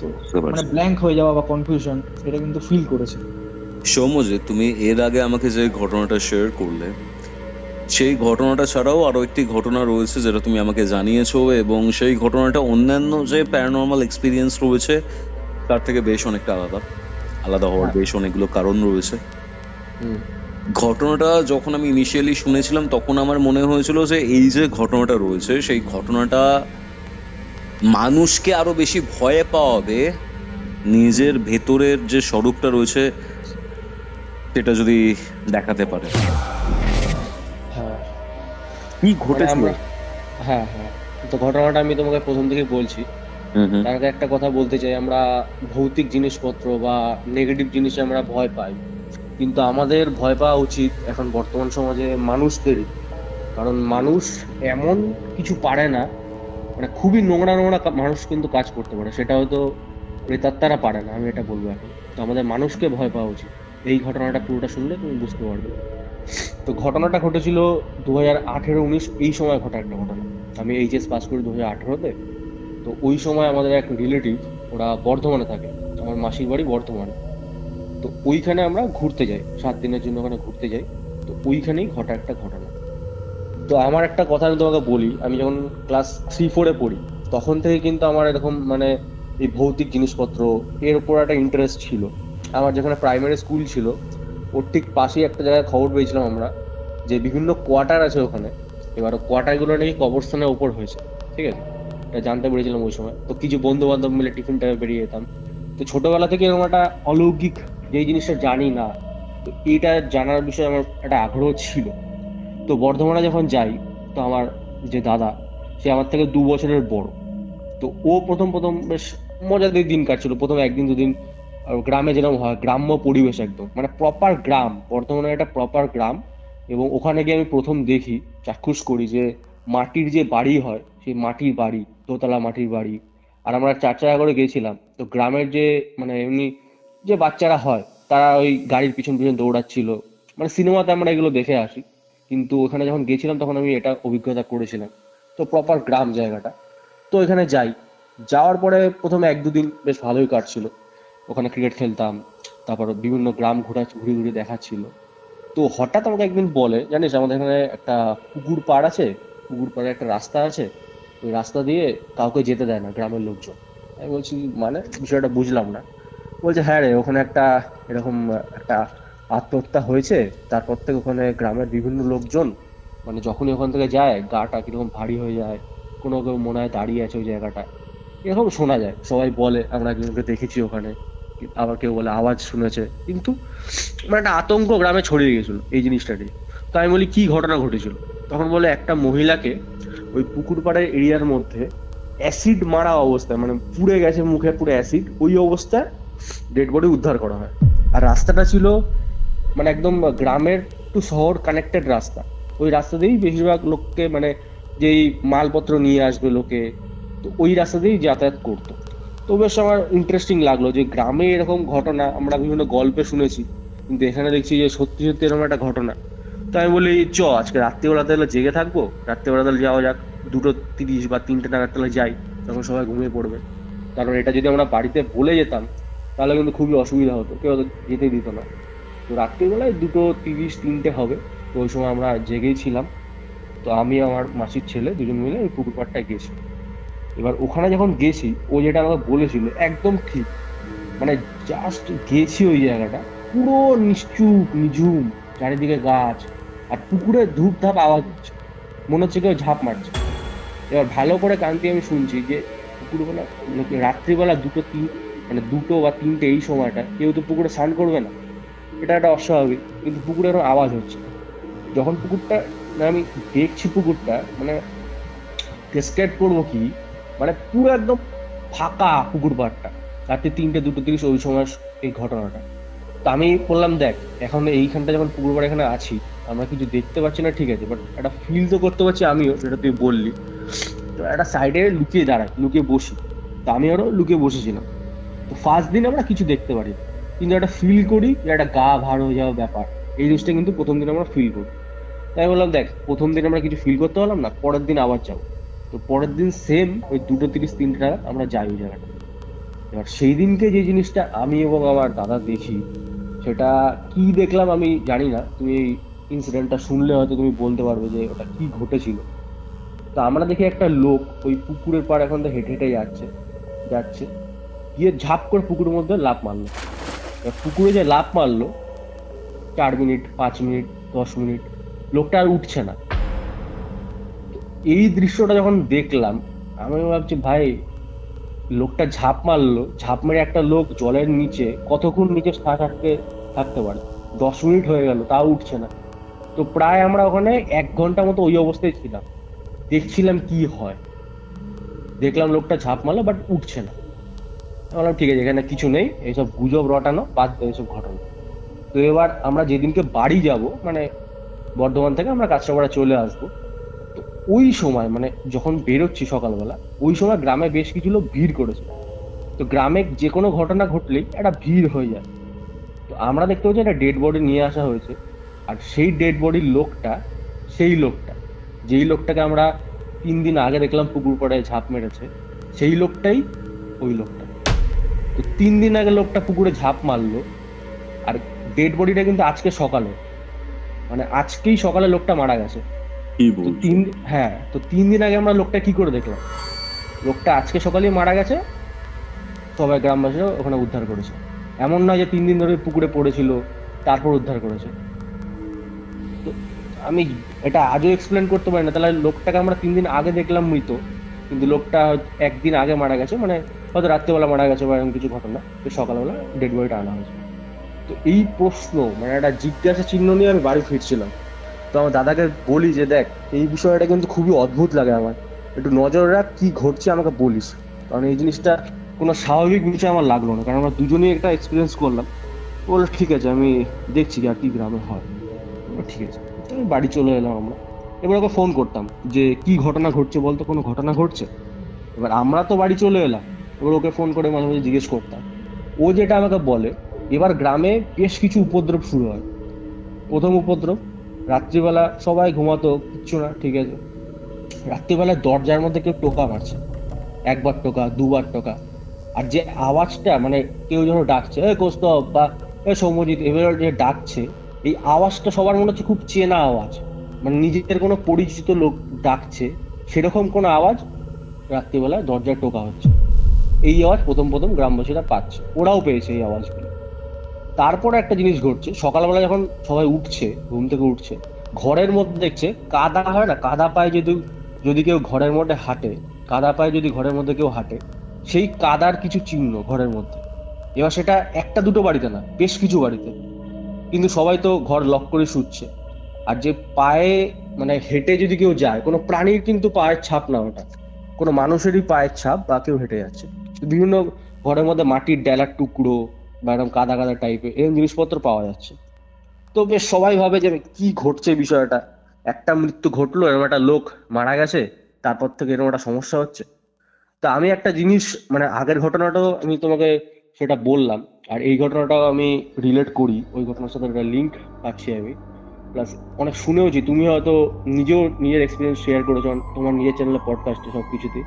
তো মানে ব্ল্যাঙ্ক হয়ে যাওয়া বা কনফিউশন, এটা কিন্তু ফিল করেছে। সৌম্যজিৎ, তুমি এর আগে আমাকে যে ঘটনাটা শেয়ার করলে, সেই ঘটনাটা ছাড়াও আরো একটি ঘটনা রয়েছে যেটা তুমি আমাকে জানিয়েছো, এবং সেই ঘটনাটা অন্যান্য যে প্যারানর্মাল এক্সপিরিয়েন্স রয়েছে তার থেকে বেশ অনেকটা আলাদা হওয়ার বেশ অনেকগুলো কারণ রয়েছে। ঘটনাটা যখন আমি ইনিশিয়ালি শুনেছিলাম তখন আমার মনে হয়েছিল যে এই যে ঘটনাটা রয়েছে সেই ঘটনাটা মানুষকে আরো বেশি ভয়ে পাওয়াবে, নিজের ভেতরের যে স্বরূপটা রয়েছে সেটা যদি দেখাতে পারে। হ্যাঁ, কি ঘটেছিল? হ্যাঁ হ্যাঁ, তো ঘটনাটা আমি তোমাকে প্রথম থেকে বলছি। তার আগে একটা কথা বলতে চাই, আমরা ভৌতিক জিনিসপত্র বা নেগেটিভ জিনিসে আমরা ভয় পাই, কিন্তু আমাদের ভয় পাওয়া উচিত এখন বর্তমান সমাজে মানুষদেরই। কারণ মানুষ এমন কিছু পারে না, মানে খুবই নোংরা নোংরা মানুষ কিন্তু কাজ করতে পারে, সেটা হয়তো প্রেতাত্মারা পারে না, আমি এটা বলবো এখন। তো আমাদের মানুষকে ভয় পাওয়া উচিত। এই ঘটনাটা পুরোটা শুনলে তুমি বুঝতে পারবে। তো ঘটনাটা ঘটেছিল 2018-19 এই সময় ঘটা একটা ঘটনা। আমি এইচএস পাস করি 2018-তে। তো ওই সময় আমাদের এক রিলেটিভ, ওরা বর্ধমানে থাকে, আমার মাসির বাড়ি বর্ধমানে। তো ওইখানে আমরা ঘুরতে যাই, 7 দিনের জন্য ওখানে ঘুরতে যাই। তো ওইখানেই ঘটা একটা ঘটনা। তো আমার একটা কথা আমি তোমাকে বলি, আমি যখন ক্লাস 3-4-এ পড়ি তখন থেকে কিন্তু আমার এরকম মানে এই ভৌতিক জিনিসপত্র এর উপর একটা ইন্টারেস্ট ছিল। আমার যেখানে প্রাইমারি স্কুল ছিল ওর ঠিক পাশেই একটা জায়গায় খবর পেয়েছিলাম আমরা, যে বিভিন্ন কোয়ার্টার আছে ওখানে। এবার কোয়ার্টারগুলো নাকি কবরস্থানের ওপর হয়েছে, ঠিক আছে? এটা জানতে পেরেছিলাম ওই সময়। তো কিছু বন্ধু বান্ধব মিলে টিফিন টাইমে বেরিয়ে যেতাম। তো ছোটবেলা থেকে এরকম একটা অলৌকিক, যে জিনিসটা জানি না, তো এটা জানার বিষয়ে আমার একটা আগ্রহ ছিল। তো বর্ধমানে যখন যাই, তো আমার যে দাদা, সে আমার থেকে 2 বছরের বড়। তো ও প্রথম প্রথম বেশ মজাদার দিন কাটছিল, প্রথম 1-2 দিন। আর গ্রামে যেরকম হয়, গ্রাম্য পরিবেশ একদম, মানে প্রপার গ্রাম, বর্ধমানে একটা প্রপার গ্রাম। এবং ওখানে গিয়ে আমি প্রথম দেখি, চাক্ষুষ করি যে মাটির যে বাড়ি হয়, সেই মাটির বাড়ি, দোতলা মাটির বাড়ি। আর আমরা 4 চাকা করে গেছিলাম। তো গ্রামের যে মানে এমনি যে বাচ্চারা হয়, তারা ওই গাড়ির পিছন পিছন দৌড়াচ্ছিল, মানে সিনেমাতে আমরা এগুলো দেখে আসি। কিন্তু ওখানে যখন গেছিলাম তখন আমি এটা অভিজ্ঞতা করেছিলাম। তো প্রপার গ্রাম জায়গাটা। তো এখানে যাই, যাওয়ার পরে প্রথমে 1-2 দিন বেশ ভালোই কাটছিল। ওখানে ক্রিকেট খেলতাম, তারপর বিভিন্ন গ্রাম ঘুরে ঘুরে দেখাচ্ছিল। তো হঠাৎ আমাকে একদিন বলে, জানিস আমাদের এখানে একটা পুকুর পাড় আছে, পুকুর পাড়ে একটা রাস্তা আছে, ওই রাস্তা দিয়ে কাউকে যেতে দেয় না গ্রামের লোকজন। আমি বলছি মানে, বিষয়টা বুঝলাম না। বলছে হ্যাঁ রে, ওখানে একটা এরকম একটা আত্মহত্যা হয়েছে, তারপর থেকে ওখানে গ্রামের বিভিন্ন লোকজন মানে যখনই ওখান থেকে যায় গাটা কিরকম ভারী হয়ে যায়, কোনো কেউ মনে হয় দাঁড়িয়ে আছে ওই জায়গাটা, এরকম শোনা যায়। সবাই বলে আমরা একজনকে দেখেছি ওখানে, আবার কেউ বলে আওয়াজ শুনেছে। কিন্তু মানে একটা আতঙ্ক গ্রামে ছড়িয়ে গেছিল এই জিনিসটারই। তো আমি বলি কি ঘটনা ঘটেছিল? তখন বলে একটা মহিলাকে ওই পুকুর পাড়ের এরিয়ার মধ্যে অ্যাসিড মারা অবস্থায়, মানে পুড়ে গেছে মুখে পুরো অ্যাসিড, ওই অবস্থায় ডেড বডি উদ্ধার করা হয়। আর রাস্তাটা ছিল মানে একদম গ্রামের টু শহর কানেক্টেড রাস্তা। ওই রাস্তা দিয়েই বেশিরভাগ লোককে মানে যেই মালপত্র নিয়ে আসবে লোকে, তো ওই রাস্তা দিয়েই যাতায়াত করতো। তো বেশ আমার ইন্টারেস্টিং লাগলো যে গ্রামে এরকম ঘটনা আমরা বিভিন্ন গল্পে শুনেছি, কিন্তু এখানে দেখছি যে সত্যি সত্যি এরকম একটা ঘটনা। তো আমি বলি আজকে রাত্রিবেলা তাহলে জেগে থাকবো, রাত্রিবেলা তাহলে যাওয়া যাক, 2:30 বা 3টে নাগাদ তাহলে যাই, তখন সবাই ঘুমিয়ে পড়বে। কারণ এটা যদি আমরা বাড়িতে বলে যেতাম তাহলে কিন্তু খুবই অসুবিধা হতো, কেউ যেতেই দিত না। তো রাত্রিবেলায় 2:30, 3টে হবে। তো ওই সময় আমরা জেগেই ছিলাম। তো আমি আমার মাসির ছেলে দুজন মিলে ওই পুকুর পাড়টায় গেছি। এবার ওখানে যখন গেছি, ও যেটা আমাকে বলেছিল একদম ঠিক, মানে জাস্ট গেছি ওই জায়গাটা পুরো নিশ্চুপ নিঝুম, চারিদিকে গাছ, আর পুকুরে ধূপ ধাপ আওয়াজ হচ্ছে, মনে হচ্ছে কেউ ঝাঁপ মারছে। এবার ভালো করে কান্তি আমি শুনছি যে পুকুরবেলা রাত্রিবেলা 2-3 মানে 2 বা 3টে এই সময়টা কেউ তো পুকুরে স্নান করবে না, এটা একটা অস্বাভাবিক। কিন্তু পুকুরে এরকম আওয়াজ হচ্ছে। যখন পুকুরটা মানে আমি দেখছি, পুকুরটা মানে ডেসক্রাইব করবো কি, মানে পুরো একদম ফাঁকা পুকুর পাড়টা, রাত্রি 3টে 2:30 ওই সময় এই ঘটনাটা। তো আমি বললাম দেখ, এখন এইখানটা যখন পুকুর পাড়ে এখানে আছি, আমরা কিছু দেখতে পাচ্ছি না ঠিক আছে, বাট একটা ফিল তো করতে পারছি আমিও, সেটা তুই বললি। তো একটা সাইডে লুকিয়ে দাঁড়াই, লুকিয়ে বসি। তো আমি আরো লুকিয়ে বসেছিলাম। তো ফার্স্ট দিন আমরা কিছু দেখতে পারি, কিন্তু একটা ফিল করি যে একটা গা ভার হয়ে যাওয়া ব্যাপার, এই জিনিসটা কিন্তু প্রথম দিন আমরা ফিল করি। তাই বললাম দেখ, প্রথম দিন আমরা কিছু ফিল করতে পারলাম না, পরের দিন আবার যাবো। তো পরের দিন সেম ওই 2:30, 3টে নাগাদ আমরা যাই ওই জায়গাটা। এবার সেই দিনকে যে জিনিসটা আমি এবং আমার দাদা দেখি, সেটা কি দেখলাম আমি জানি না, তুমি এই ইনসিডেন্টটা শুনলে হয়তো তুমি বলতে পারবে যে ওটা কি ঘটেছিল। তো আমরা দেখি একটা লোক ওই পুকুরের পাড় এখন তো হেঁটে হেঁটে যাচ্ছে, গিয়ে ঝাঁপ করে পুকুরের মধ্যে লাফ মারলো। পুকুরে যে লাফ মারলো, 4 মিনিট, 5 মিনিট, 10 মিনিট, লোকটা আর উঠছে না। এই দৃশ্যটা যখন দেখলাম আমি ভাবছি ভাই, লোকটা ঝাঁপ মারলো, ঝাঁপ মেরে একটা লোক জলের নিচে কতক্ষণ নিচে শ্বাস আটকে থাকতে পারে? 10 মিনিট হয়ে গেল, তাও উঠছে না। তো প্রায় আমরা ওখানে 1 ঘন্টা মতো ওই অবস্থায় ছিলাম, দেখছিলাম কি হয়। দেখলাম লোকটা ঝাঁপ মারলো বাট উঠছে না। বললাম ঠিক আছে, এখানে কিছু নেই, এইসব গুজব রটানো, বাদ দেয় এইসব ঘটনা। তো এবার আমরা যেদিনকে বাড়ি যাব, মানে বর্ধমান থেকে আমরা কাঁচরাপাড়া চলে আসবো, তো ওই সময় মানে যখন বেরোচ্ছি সকালবেলা, ওই সময় গ্রামে বেশ কিছু লোক ভিড় করেছে। তো গ্রামে যে কোনো ঘটনা ঘটলেই একটা ভিড় হয়ে যায়। তো আমরা দেখতে পাচ্ছি একটা ডেড বডি নিয়ে আসা হয়েছে, আর সেই ডেড বডির লোকটা সেই লোকটা, যেই লোকটাকে আমরা 3 দিন আগে দেখলাম পুকুর পাড়ে ঝাঁপ মেরেছে, সেই লোকটাই ওই লোকটা। তো 3 দিন আগে লোকটা পুকুরে ঝাঁপ মারলো, আর ডেড বডিটা কিন্তু আজকে সকালে, মানে আজকেই সকালে লোকটা মারা গেছে। তো 3 দিন আগে আমরা লোকটা কি করে দেখলাম? লোকটা আজকে সকালেই মারা গেছে, সবাই গ্রামবাসীরা ওখানে উদ্ধার করেছে। এমন নয় যে 3 দিন ধরে পুকুরে পড়েছিল তারপর উদ্ধার করেছে। তো আমি এটা আজও এক্সপ্লেন করতে পারি না, তাহলে লোকটাকে আমরা 3 দিন আগে দেখলাম মৃত, কিন্তু লোকটা 1 দিন আগে মারা গেছে, মানে হয়তো রাত্রেবেলা মারা গেছে বা এরকম কিছু ঘটনা, তো সকালবেলা ডেড বডিটা আনা হয়েছে। তো এই প্রশ্ন, মানে একটা জিজ্ঞাসা চিহ্ন নিয়ে আমি বাড়ি ফিরছিলাম। তো আমার দাদাকে বলি যে দেখ, এই বিষয়টা কিন্তু খুবই অদ্ভুত লাগে আমার, একটু নজর রাখ, কি ঘটছে আমাকে বলিস। কারণ এই জিনিসটা কোনো স্বাভাবিক বিষয় আমার লাগলো না, কারণ আমরা দুজনেই একটা এক্সপিরিয়েন্স করলাম। বললো ঠিক আছে, আমি দেখছি আর কি গ্রামে হয়। ঠিক আছে, আমি বাড়ি চলে এলাম আমরা। এবার ওকে ফোন করতাম যে কি ঘটনা ঘটছে বলতো, কোনো ঘটনা ঘটছে? এবার আমরা তো বাড়ি চলে এলাম, এবার ওকে ফোন করে মাঝে মাঝে জিজ্ঞেস করতাম। ও যেটা আমাকে বলে, এবার গ্রামে বেশ কিছু উপদ্রব শুরু হয়। প্রথম উপদ্রব, রাত্রিবেলা সবাই ঘুমাতো, কিচ্ছু না, ঠিক আছে, রাত্রিবেলা দরজার মধ্যে কেউ টোকা মারছে, 1 বার টোকা, 2 বার টোকা। আর যে আওয়াজটা, মানে কেউ যেন ডাকছে, এ কৌস্তব বা এ সৌম্যজিৎ, এবার যে ডাকছে, এই আওয়াজটা সবার মনে হচ্ছে খুব চেনা আওয়াজ, মানে নিজেদের কোনো পরিচিত লোক ডাকছে সেরকম কোনো আওয়াজ রাত্রিবেলায় দরজায় টোকা হচ্ছে। এই আওয়াজ প্রথম প্রথম গ্রামবাসীরা পাচ্ছে, ওরাও পেয়েছে এই আওয়াজগুলো। তারপরে একটা জিনিস ঘটছে, সকালবেলা যখন সবাই উঠছে, ঘুম থেকে উঠছে, ঘরের মধ্যে দেখছে কাদা হয় না, কাদা পায়ে যদি কেউ ঘরের মধ্যে হাঁটে, কাদা পায়ে যদি ঘরের মধ্যে কেউ হাঁটে, সেই কাদার কিছু চিহ্ন ঘরের মধ্যে। এবার সেটা 1টা 2টো বাড়িতে না, বেশ কিছু বাড়িতে। কিন্তু সবাই তো ঘর লক করে শুচ্ছে। আর যে পায়ে, মানে হেঁটে যদি কেউ যায়, কোনো প্রাণীর কিন্তু পায়ের ছাপ না ওটা, কোনো মানুষেরই পায়ের ছাপ, বা কেউ হেঁটে যাচ্ছে। বিভিন্ন ঘরের মধ্যে মাটির ডেলার টুকরো বা এরকম কাদা কাদা টাইপের এরকম জিনিসপত্র পাওয়া যাচ্ছে। তো বেশ সবাই ভাবে যে কি ঘটছে বিষয়টা, একটা মৃত্যু ঘটলো, এরকম একটা লোক মারা গেছে, তারপর থেকে এরকম একটা সমস্যা হচ্ছে। তা আমি একটা জিনিস, মানে আগের ঘটনাটাও আমি তোমাকে সেটা বললাম, আর এই ঘটনাটাও আমি রিলেট করি, ওই ঘটনার সাথে একটা লিঙ্ক পাচ্ছি আমি, প্লাস অনেক শুনেওছি, তুমি হয়তো নিজেও নিজের এক্সপিরিয়েন্স শেয়ার করেছো তোমার নিজের চ্যানেলে, পডকাস্টে, সব কিছুতে,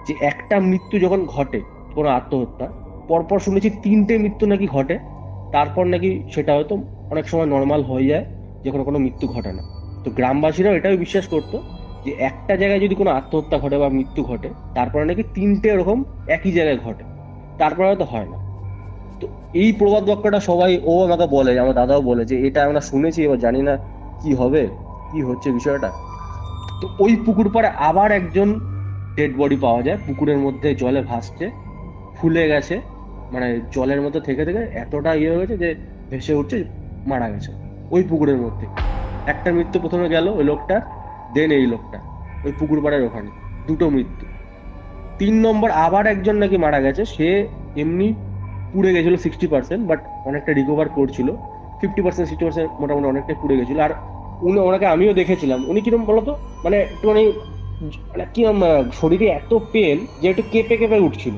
যে একটা মৃত্যু যখন ঘটে, কোনো আত্মহত্যা, পরপর শুনেছি 3টে মৃত্যু নাকি ঘটে, তারপর নাকি সেটা হয়তো অনেক সময় নর্মাল হয়ে যায়, যখন কোনো মৃত্যু ঘটে না। তো গ্রামবাসীরাও এটাই বিশ্বাস করতো যে একটা জায়গায় যদি কোনো আত্মহত্যা ঘটে বা মৃত্যু ঘটে, তারপরে নাকি 3টে এরকম একই জায়গায় ঘটে, তারপরে হয়তো হয় না। তো এই প্রবাদ বাক্যটা সবাই, ও আমাকে বলে, আমার দাদাও বলে যে এটা আমরা শুনেছি, এবার জানি না কি হবে, কি হচ্ছে বিষয়টা। তো ওই পুকুর পাড়ে আবার একজন ডেড বডি পাওয়া যায়, পুকুরের মধ্যে জলে ভাসছে, ফুলে গেছে, মানে জলের মধ্যে থেকে থেকে এতটা ইয়ে হয়ে গেছে যে ভেসে উঠছে, মারা গেছে ওই পুকুরের মধ্যে। একটা মৃত্যু প্রথমে গেল ওই লোকটা, দেন এই লোকটা, ওই পুকুর পাড়ের ওখানে 2টো মৃত্যু। 3 নম্বর আবার একজন নাকি মারা গেছে, সে এমনি পুড়ে গেছিল 60%, বাট অনেকটা রিকভার করছিল, 50% 60% মোটামুটি অনেকটাই পুড়ে গেছিল। আর ওনাকে আমিও দেখেছিলাম, উনি কিরকম বলতো, মানে একটুখানি, মানে কি শরীরে এত পেন যে একটু কেঁপে কেঁপে উঠছিল,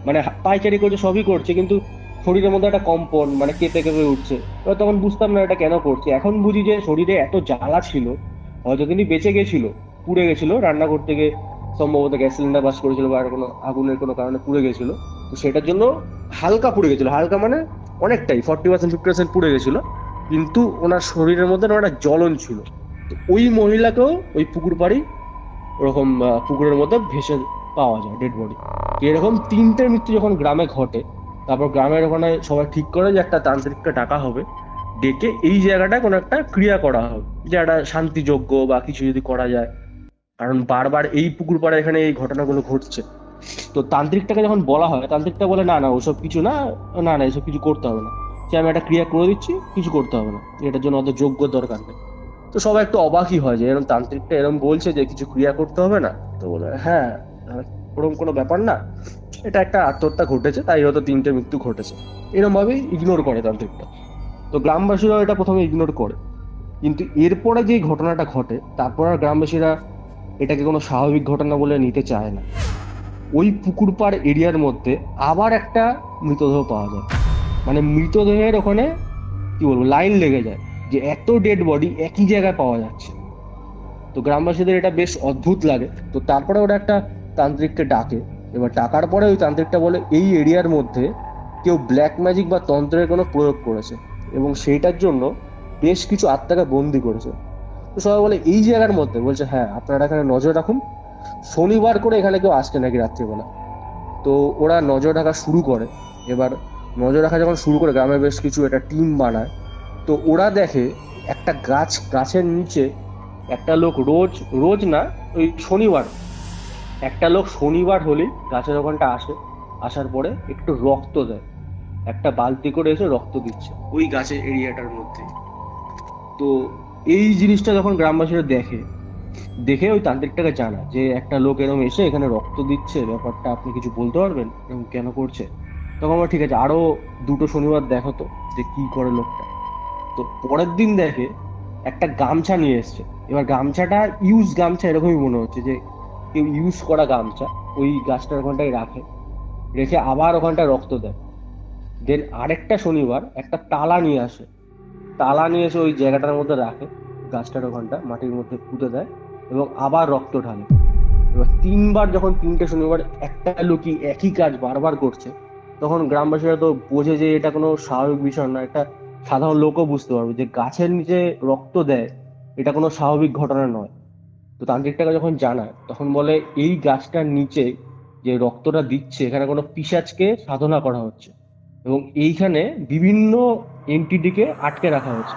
মানে পায়চারি করছে, সবই করছে, কিন্তু শরীরের মধ্যে একটা কম্পন, মানে কেঁপে কেঁপে উঠছে। এবার তখন বুঝতাম না এটা কেন করছে, এখন বুঝি যে শরীরে এত জ্বালা ছিল, হয়তো তিনি বেঁচে গেছিল, পুড়ে গেছিল, রান্না করতে গিয়ে সম্ভবত গ্যাস সিলিন্ডার বাস করেছিল বা কোনো আগুনের কোনো কারণে পুড়ে গেছিল। তো সেটার জন্য হালকা পুড়ে গেছিল, হালকা মানে অনেকটাই, 40% 50% পুড়ে গেছিল, কিন্তু ওনার শরীরের মধ্যে একটা জ্বলন ছিল। তো ওই মহিলাকেও ওই পুকুর পাড়ি ওরকম পুকুরের মধ্যে ভেসে পাওয়া যায় ডেড বডি। এরকম 3টে মৃত্যু যখন গ্রামে ঘটে, তারপর গ্রামের ওখানে সবাই ঠিক করে যে একটা তান্ত্রিককে ডাকা হবে, ডেকে এই জায়গাটায় কোনো একটা ক্রিয়া করা হবে, যে একটা শান্তিযোগ্য বা কিছু যদি করা যায়, কারণ বারবার এই পুকুর পাড়ে এখানে এই ঘটনাগুলো ঘটছে। তো তান্ত্রিকটাকে যখন বলা হয়, তান্ত্রিকটা বলে না না ওসব কিছু না, না না এসব কিছু করতে হবে না, যে আমি একটা ক্রিয়া করে দিচ্ছি, কিছু করতে হবে না, এটার জন্য অত যোগ্য দরকার নেই। তো সবাই একটু অবাকই হয় যে এরকম তান্ত্রিকটা এরকম বলছে যে কিছু ক্রিয়া করতে হবে না। তো বলে হ্যাঁ ওরকম কোনো ব্যাপার না, এটা একটা আত্মহত্যা ঘটেছে, তাই হয়তো 3টে মৃত্যু ঘটেছে, এরকম ভাবেই ইগনোর করে তান্ত্রিকটা। তো গ্রামবাসীরাও এটা প্রথমে ইগনোর করে, কিন্তু এরপরে যে ঘটনাটা ঘটে তারপর আর গ্রামবাসীরা এটাকে কোনো স্বাভাবিক ঘটনা বলে নিতে চায় না। ওই পুকুর পাড় এরিয়ার মধ্যে আবার একটা মৃতদেহ পাওয়া যায়, মানে মৃতদেহের ওখানে কি বলবো লাইন লেগে যায় যে এত ডেড বডি একই জায়গায় পাওয়া যাচ্ছে। তো গ্রামবাসীদের এটা বেশ অদ্ভুত লাগে। তো তারপরে ওরা একটা তান্ত্রিককে ডাকে। এবার ডাকার পরে ওই তান্ত্রিকটা বলে এই এরিয়ার মধ্যে কেউ ব্ল্যাক ম্যাজিক বা তন্ত্রের কোনো প্রয়োগ করেছে এবং সেইটার জন্য বেশ কিছু আত্মাকে বন্দি করেছে। তো সবাই বলে এই জায়গার মধ্যে, বলছে হ্যাঁ আপনারা এখানে নজর রাখুন, শনিবার করে এখানে কেউ আসছে নাকি রাত্রিবেলা। তো ওরা নজর রাখা শুরু করে। এবার নজর রাখা যখন শুরু করে গ্রামে বেশ কিছু একটা টিম বানায়। তো ওরা দেখে একটা গাছের নিচে একটা লোক রোজ না ওই শনিবার, একটা লোক শনিবার হলেই গাছের ওখানটা আসে, আসার পরে একটু রক্ত দেয়, একটা বালতি করে এসে রক্ত দিচ্ছে ওই গাছের এরিয়াটার মধ্যে। তো এই জিনিসটা যখন গ্রামবাসীরা দেখে ওই তান্ত্রিকটাকে জানা যে একটা লোক এরকম এসে এখানে রক্ত দিচ্ছে, ব্যাপারটা আপনি কিছু বলতে পারবেন এরকম কেন করছে। তখন আমরা ঠিক আছে আরো 2টো শনিবার দেখো তো যে কি করে লোকটা। তো পরের দিন দেখে একটা গামছা নিয়ে এসছে। এবার গামছাটা ইউজ গামছা এরকমই মনে হচ্ছে, যে কেউ ইউজ করা গামছা ওই গাছটার ওখানটায় রেখে আবার ওখানটায় রক্ত দেয়। দেন আরেকটা শনিবার একটা তালা নিয়ে এসে ওই জায়গাটার মধ্যে রাখে, গাছটার ওখানটা মাটির মধ্যে পুঁতে দেয় এবং আবার রক্ত ঢালে। এবার 3বার যখন 3টে শনিবার একটা লোকই একই কাজ বারবার করছে, তখন গ্রামবাসীরা তো বোঝে যে এটা কোনো স্বাভাবিক বিষয় না, একটা সাধারণ লোকও বুঝতে পারবে যে গাছের নিচে রক্ত দেয় এটা কোনো স্বাভাবিক ঘটনা নয়। তো তান্ত্রিকটাকে যখন জানায় তখন বলে এই গাছটার নিচে যে রক্তটা দিচ্ছে এখানে কোনো পিশাচকে সাধনা করা হচ্ছে এবং এইখানে বিভিন্ন এন্টিটিকে আটকে রাখা হয়েছে।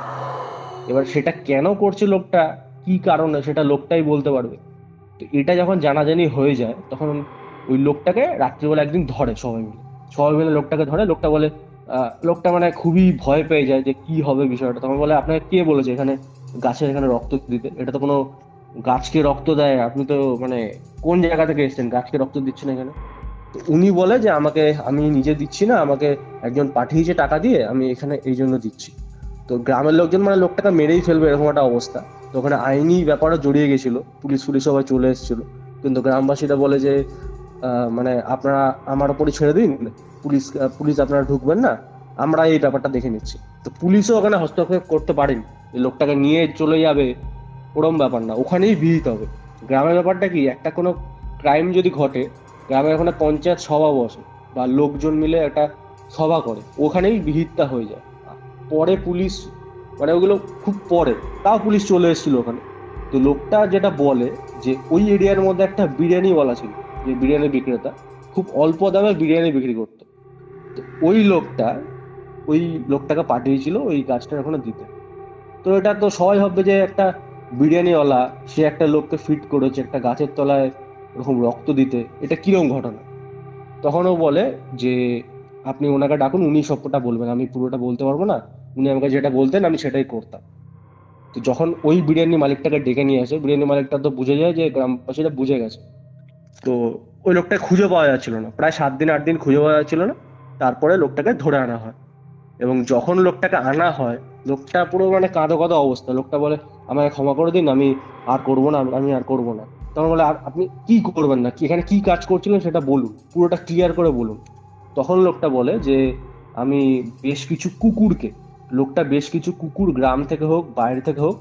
এবার সেটা কেন করছে লোকটা, কি কারণে, সেটা লোকটাই বলতে পারবে। তো এটা যখন জানাজানি হয়ে যায় তখন ওই লোকটাকে রাত্রিবেলা একদিন ধরে সবাই মিলে লোকটাকে ধরে। লোকটা বলে লোকটা মানে খুবই ভয় পেয়ে যায় যে কি হবে বিষয়টা। তখন বলে আপনাকে কে বলেছে এখানে গাছের এখানে রক্ত দিতে, এটা তো কোনো গাছকে রক্ত দেয়, আপনি তো মানে কোন জায়গা থেকে এসেছেন, গাছকে রক্ত দিচ্ছেন এখানে। তো উনি বলে যে আমি নিজে দিচ্ছি না, আমাকে একজন পাঠিয়েছে টাকা দিয়ে, আমি এখানে এই জন্য দিচ্ছি। তো গ্রামের লোকজন মানে লোকটাকে মেরেই ফেলবে এরকম একটা অবস্থা। তো ওখানে আইনি ব্যাপারও জড়িয়ে গেছিল, পুলিশ সবাই চলে এসেছিল। কিন্তু গ্রামবাসীরা বলে যে মানে আপনারা আমার ওপরই ছেড়ে দিন, পুলিশ আপনারা ঢুকবেন না, আমরা এই ব্যাপারটা দেখে নিচ্ছি। তো পুলিশও ওখানে হস্তক্ষেপ করতে পারেনি, লোকটাকে নিয়ে চলে যাবে ওরম ব্যাপার না, ওখানেই ভিড় হবে। গ্রামের ব্যাপারটা কি, একটা কোনো ক্রাইম যদি ঘটে গ্রামের ওখানে পঞ্চায়েত সভা বসে বা লোকজন মিলে একটা সভা করে, ওখানেই ভিড়টা হয়ে যায়। পরে পুলিশ মানে ওগুলো খুব পরে, তাও পুলিশ চলে এসেছিল ওখানে। তো লোকটা যেটা বলে যে ওই এরিয়ার মধ্যে একটা বিরিয়ানিওয়ালা ছিল, যে বিরিয়ানি বিক্রেতা, খুব অল্প দামে বিরিয়ানি বিক্রি করতো। তো ওই লোকটাকে পাঠিয়েছিল ওই গাছটার ওখানে দিতে। তো এটা তো সবাই ভাববে যে একটা বিরিয়ানিওয়ালা সে একটা লোককে ফিট করেছে একটা গাছের তলায় এরকম রক্ত দিতে, এটা কিরকম ঘটনা। তখনও বলে যে আপনি ওনাকে ডাকুন, উনি সবটা বলবেন, আমি পুরোটা বলতে পারবো না, উনি আমাকে যেটা বলতেন আমি সেটাই করতাম। তো যখন ওই বিরিয়ানি মালিকটাকে ডেকে নিয়ে আসে, বিরিয়ানি মালিকটা তো বুঝে যায় যে গ্রামবাসীরা বুঝে গেছে। তো ওই লোকটা খুঁজে পাওয়া যাচ্ছিল না, প্রায় 7 দিন 8 দিন খুঁজে পাওয়া যাচ্ছিল না। তারপরে লোকটাকে ধরে আনা হয় এবং যখন লোকটাকে আনা হয় লোকটা পুরো মানে কাঁদো অবস্থা। লোকটা বলে আমাকে ক্ষমা করে দিন, আমি আর করবো না, আমি আর করবো না। তখন বলে আর আপনি কি করবেন না, এখানে কি কাজ করছিলেন সেটা বলুন, পুরোটা ক্লিয়ার করে বলুন। তখন লোকটা বলে যে আমি বেশ কিছু কুকুর গ্রাম থেকে হোক বাইরে থেকে হোক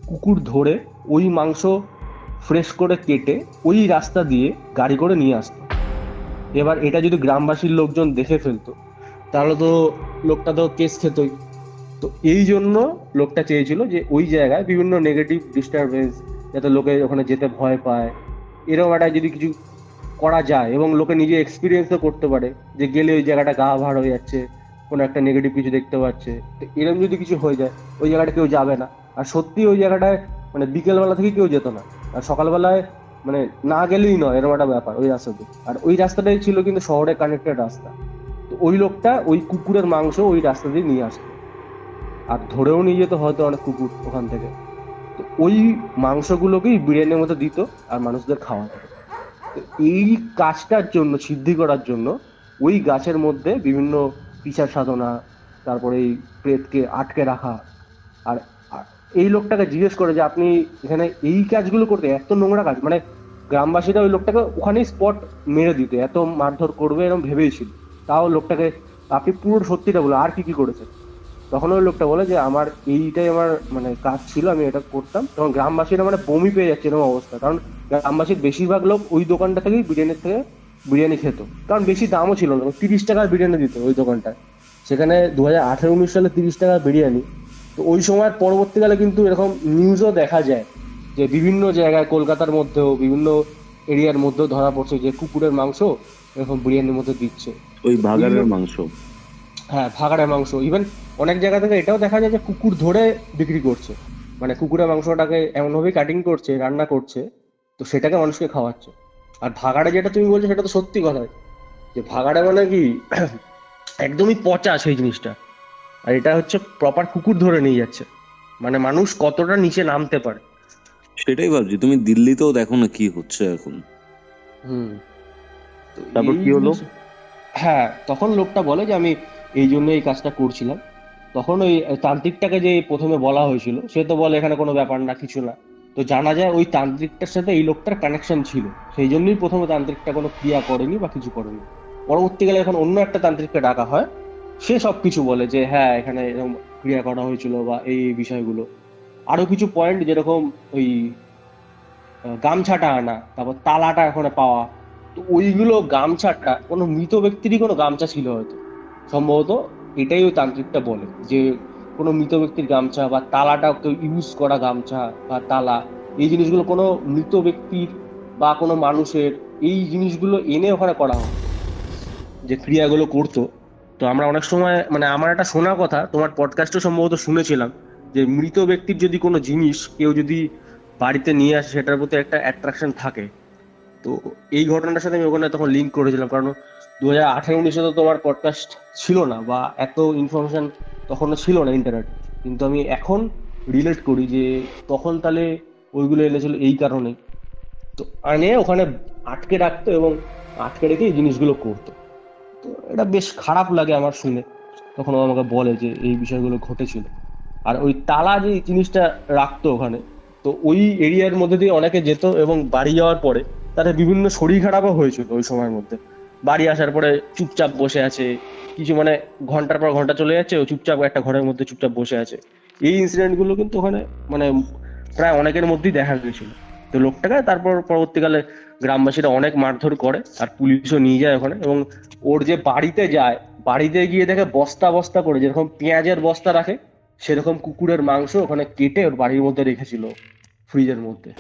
কুকুর ধরে ওই মাংস ফ্রেশ করে কেটে ওই রাস্তা দিয়ে গাড়ি করে নিয়ে আসতো। এবার এটা যদি গ্রামবাসীর লোকজন দেখে ফেলতো তাহলে তো লোকটা তো কেস খেতই। তো এই জন্য লোকটা চেয়েছিল যে ওই জায়গায় বিভিন্ন নেগেটিভ ডিস্টারবেন্স, যাতে লোকে ওখানে যেতে ভয় পায়, এরকম একটা যদি কিছু করা যায় এবং লোকে নিজে এক্সপিরিয়েন্সও করতে পারে যে গেলে ওই জায়গাটা গা ভার হয়ে যাচ্ছে, কোনো একটা নেগেটিভ কিছু দেখতে পাচ্ছে, তো এরকম যদি কিছু হয়ে যায় ওই জায়গাটা কেউ যাবে না। আর সত্যি ওই জায়গাটায় মানে বিকেলবেলা থেকে কেউ যেত না, আর সকালবেলায় মানে না গেলেই নয় এরকম একটা ব্যাপার ওই রাস্তাতে। আর ওই রাস্তাটাই ছিল কিন্তু শহরে কানেক্টেড রাস্তা। তো ওই লোকটা ওই কুকুরের মাংস ওই রাস্তা দিয়ে নিয়ে আসতো, আর ধরেও নিয়ে যেত হয়তো অনেক কুকুর ওখান থেকে। তো ওই মাংসগুলোকেই বিরিয়ানির মতো দিত আর মানুষদের খাওয়াতো। তো এই কাজটার জন্য, সিদ্ধি করার জন্য ওই গাছের মধ্যে বিভিন্ন পিশাচ সাধনা, তারপরে এই প্রেতকে আটকে রাখা। আর এই লোকটাকে জিজ্ঞেস করে যে আপনি এখানে এই কাজগুলো করতে, এত নোংরা কাজ, মানে গ্রামবাসীরা ওই লোকটাকে ওখানেই স্পট মেরে দিত, এত মারধর করবে এরকম ভেবেই ছিল। তাও লোকটাকে আপনি পুরো সত্যিটা বলো আর কি কি করেছেন। তখন ওই লোকটা বলে যে আমার এইটাই আমার মানে কাজ ছিল, আমি এটা করতাম। তখন গ্রামবাসীরা মানে বমি পেয়ে যাচ্ছে এরকম অবস্থা, কারণ গ্রামবাসীর বেশিরভাগ লোক ওই দোকানটা থেকেই বিরিয়ানি খেত, কারণ বেশি দামও ছিল না, 30 টাকার বিরিয়ানি দিত ওই দোকানটায়। সেখানে 2018-19 সালে 30 টাকার বিরিয়ানি। তো ওই সময় পরবর্তীকালে কিন্তু এরকম নিউজও দেখা যায় যে বিভিন্ন জায়গায় কলকাতার মধ্যেও বিভিন্ন এরিয়ার মধ্যেও ধরা পড়ছে যে কুকুরের মাংস এরকম বিরিয়ানির মধ্যে দিচ্ছে, ওই ভাগাড়ের মাংস। হ্যাঁ, ভাগাড়ের মাংস। ইভেন অনেক জায়গা থেকে এটাও দেখা যায় যে কুকুর ধরে বিক্রি করছে, মানে কুকুরের মাংসটাকে এমনভাবে কাটিং করছে, রান্না করছে, তো সেটাকে মানুষকে খাওয়াচ্ছে। আর ভাগাড়ে যেটা তুমি বলছো সেটা তো সত্যি কথা, যে ভাগাড়ে মানে কি একদমই পচা সেই জিনিসটা, আর এটা হচ্ছে প্রপার কুকুর ধরে নিয়ে যাচ্ছে। মানে মানুষ কতটা নিচে নামতে পারে সেটাই ভাবছি। তুমি দিল্লিতেও দেখো না কি হচ্ছে এখন। তারপর কি হলো? হ্যাঁ, তখন লোকটা বলে যে আমি এই জন্য এই কাজটা করছিলাম। তখন ওই তান্ত্রিকটাকে যে প্রথমে বলা হয়েছিল সে তো বলে এখানে কোনো ব্যাপার না, কিছু না। তো জানা যায় ওই তান্ত্রিকটার সাথে এই লোকটার কানেকশন ছিল, সেই জন্যই প্রথমে তান্ত্রিকটা কোনো ক্রিয়া করেনি বা কিছু করেনি। পরবর্তীকালে এখন অন্য একটা তান্ত্রিককে ডাকা হয়, সে সবকিছু বলে যে হ্যাঁ এখানে এরকম ক্রিয়া করা হয়েছিল বা এই বিষয়গুলো। আরো কিছু পয়েন্ট যেরকম ওই গামছাটা আনা, তারপর তালাটা এখানে পাওয়া, তো ওইগুলো গামছাটা কোনো মৃত ব্যক্তিরই কোনো গামছা ছিল হয়তো, সম্ভবত এটাই ওই তান্ত্রিকটা বলে যে কোনো মৃত ব্যক্তির গামছা বা তালাটা কেউ ইউজ করা গামছা বা তালা, এই জিনিসগুলো কোনো মৃত ব্যক্তির বা কোনো মানুষের এই জিনিসগুলো এনে ওখানে করা হয় যে ক্রিয়াগুলো করতো। তো আমরা অনেক সময় মানে আমার একটা শোনা কথা, তোমার পডকাস্টও সম্ভবত শুনেছিলাম, যে মৃত ব্যক্তির যদি কোনো জিনিস কেউ যদি বাড়িতে নিয়ে আসে সেটার প্রতি একটা অ্যাট্রাকশন থাকে। তো এই ঘটনাটার সাথে আমি ওখানে তখন লিঙ্ক করেছিলাম, কারণ 2018-19 তো তোমার পডকাস্ট ছিল না বা এত ইনফরমেশন তখনও ছিল না ইন্টারনেট, কিন্তু আমি এখন রিলেট করি যে তখন তাহলে ওইগুলো এনেছিল এই কারণে। তো আনে ওখানে আটকে রাখতো এবং আটকে রেখে এই জিনিসগুলো করতো। তো এটা বেশ খারাপ লাগে আমার শুনে, তখন ও আমাকে বলে যে এই বিষয়গুলো ঘটেছিল। আর ওই তালা যে জিনিসটা রাখতো ওখানে, তো ওই এরিয়ার মধ্যে দিয়ে অনেকে যেত এবং বাড়ি যাওয়ার পরে তাদের বিভিন্ন শরীর খারাপও হয়েছিল ওই সময়ের মধ্যে। বাড়ি আসার পরে চুপচাপ বসে আছে, কিছু মানে ঘন্টার পর ঘন্টা চলে যাচ্ছে, ও চুপচাপ একটা ঘরের মধ্যে চুপচাপ বসে আছে। এই ইনসিডেন্ট গুলো কিন্তু ওখানে মানে প্রায় অনেকের মধ্যেই দেখা গেছিল। তো লোকটাকে তারপর পরবর্তীকালে গ্রামবাসীরা অনেক মারধর করে আর পুলিশও নিয়ে যায় ওখানে, এবং ওর যে বাড়িতে যায়, বাড়িতে গিয়ে দেখে বস্তা বস্তা করে যেরকম পেঁয়াজের বস্তা রাখে সেরকম কুকুরের মাংস ওখানে কেটে ওর বাড়ির মধ্যে রেখেছিল ফ্রিজের মধ্যে।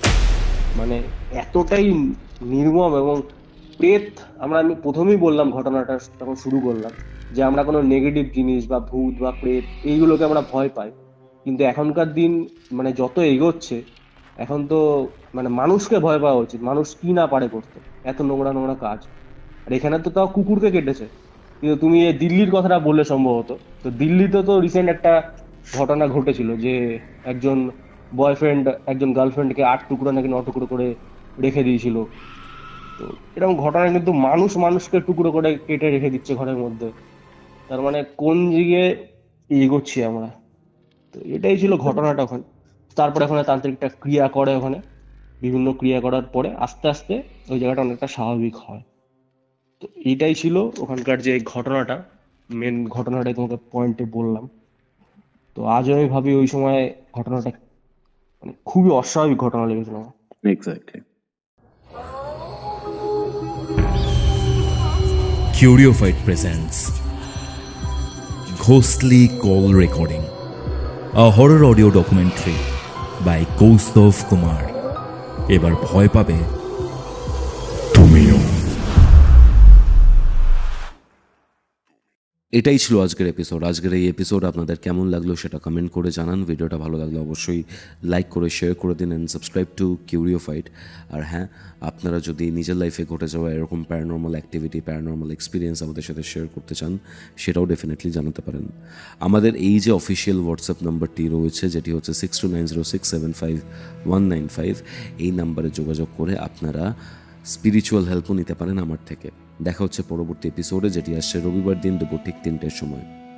মানে এতটাই নির্মম এবং প্রেত। আমি প্রথমেই বললাম ঘটনাটা তখন শুরু করলাম যে আমরা কোনো নেগেটিভ জিনিস বা ভূত বা প্রেত এইগুলোকে আমরা ভয় পাই, কিন্তু এখনকার দিন মানে যত এগোচ্ছে এখন তো মানে মানুষকে ভয় পাওয়া উচিত। মানুষ কি না পারে করতে, এত নোংরা নোংরা কাজ। আর এখানে তো তাও কুকুরকে কেটেছে। কিন্তু তুমি এই দিল্লির কথাটা বললে সম্ভবত, তো দিল্লিতে তো রিসেন্ট একটা ঘটনা ঘটেছিল যে একজন বয়ফ্রেন্ড একজন গার্লফ্রেন্ডকে 8 টুকরো নাকি 9 টুকরো করে রেখে দিয়েছিল। তো এরকম ঘটনা কিন্তু মানুষকে টুকরো করে কেটে রেখে দিচ্ছে ঘরের মধ্যে। তার মানে কোন দিকে এগোচ্ছি আমরা। তো এটাই ছিল ঘটনাটা ওখানে। তারপরে ওখানে তান্ত্রিকটা ক্রিয়া করে, ওখানে বিভিন্ন ক্রিয়া করার পরে আস্তে আস্তে ওই জায়গাটা অনেকটা স্বাভাবিক হয়। তো এইটাই ছিল ওখানকার যে ঘটনাটা, মেন ঘটনাটাই তোমাকে পয়েন্টে বললাম। তো আজও আমি ভাবি ওই সময় ঘটনাটা মানে খুবই অস্বাভাবিক ঘটনা লেগেছিল আমার। Exactly. Curiofite presents Ghostly Call Recording, a horror audio documentary by Kaustav Kumar. এবার ভয় পাবে তুমিও। এটাই ছিল আজকের এপিসোড। আজকের এই এপিসোড আপনাদের কেমন লাগলো সেটা কমেন্ট করে জানান। ভিডিওটা ভালো লাগলে অবশ্যই লাইক করে শেয়ার করে দিন অ্যান্ড সাবস্ক্রাইব টু কিউরিওফাইড। আর হ্যাঁ, আপনারা যদি নিজের লাইফে ঘটে যাওয়া এরকম প্যারানর্মাল অ্যাক্টিভিটি, প্যারানর্মাল এক্সপিরিয়েন্স আমাদের সাথে শেয়ার করতে চান, সেটাও ডেফিনেটলি জানাতে পারেন। আমাদের এই যে অফিসিয়াল হোয়াটসঅ্যাপ নাম্বারটি রয়েছে, যেটি হচ্ছে 6290675195, এই নাম্বারে যোগাযোগ করে আপনারা স্পিরিচুয়াল হেল্পও নিতে পারেন আমার থেকে। দেখা হচ্ছে পরবর্তী এপিসোডে, যেটি আসছে রবিবার দিন দুপুর ঠিক 3টের সময়।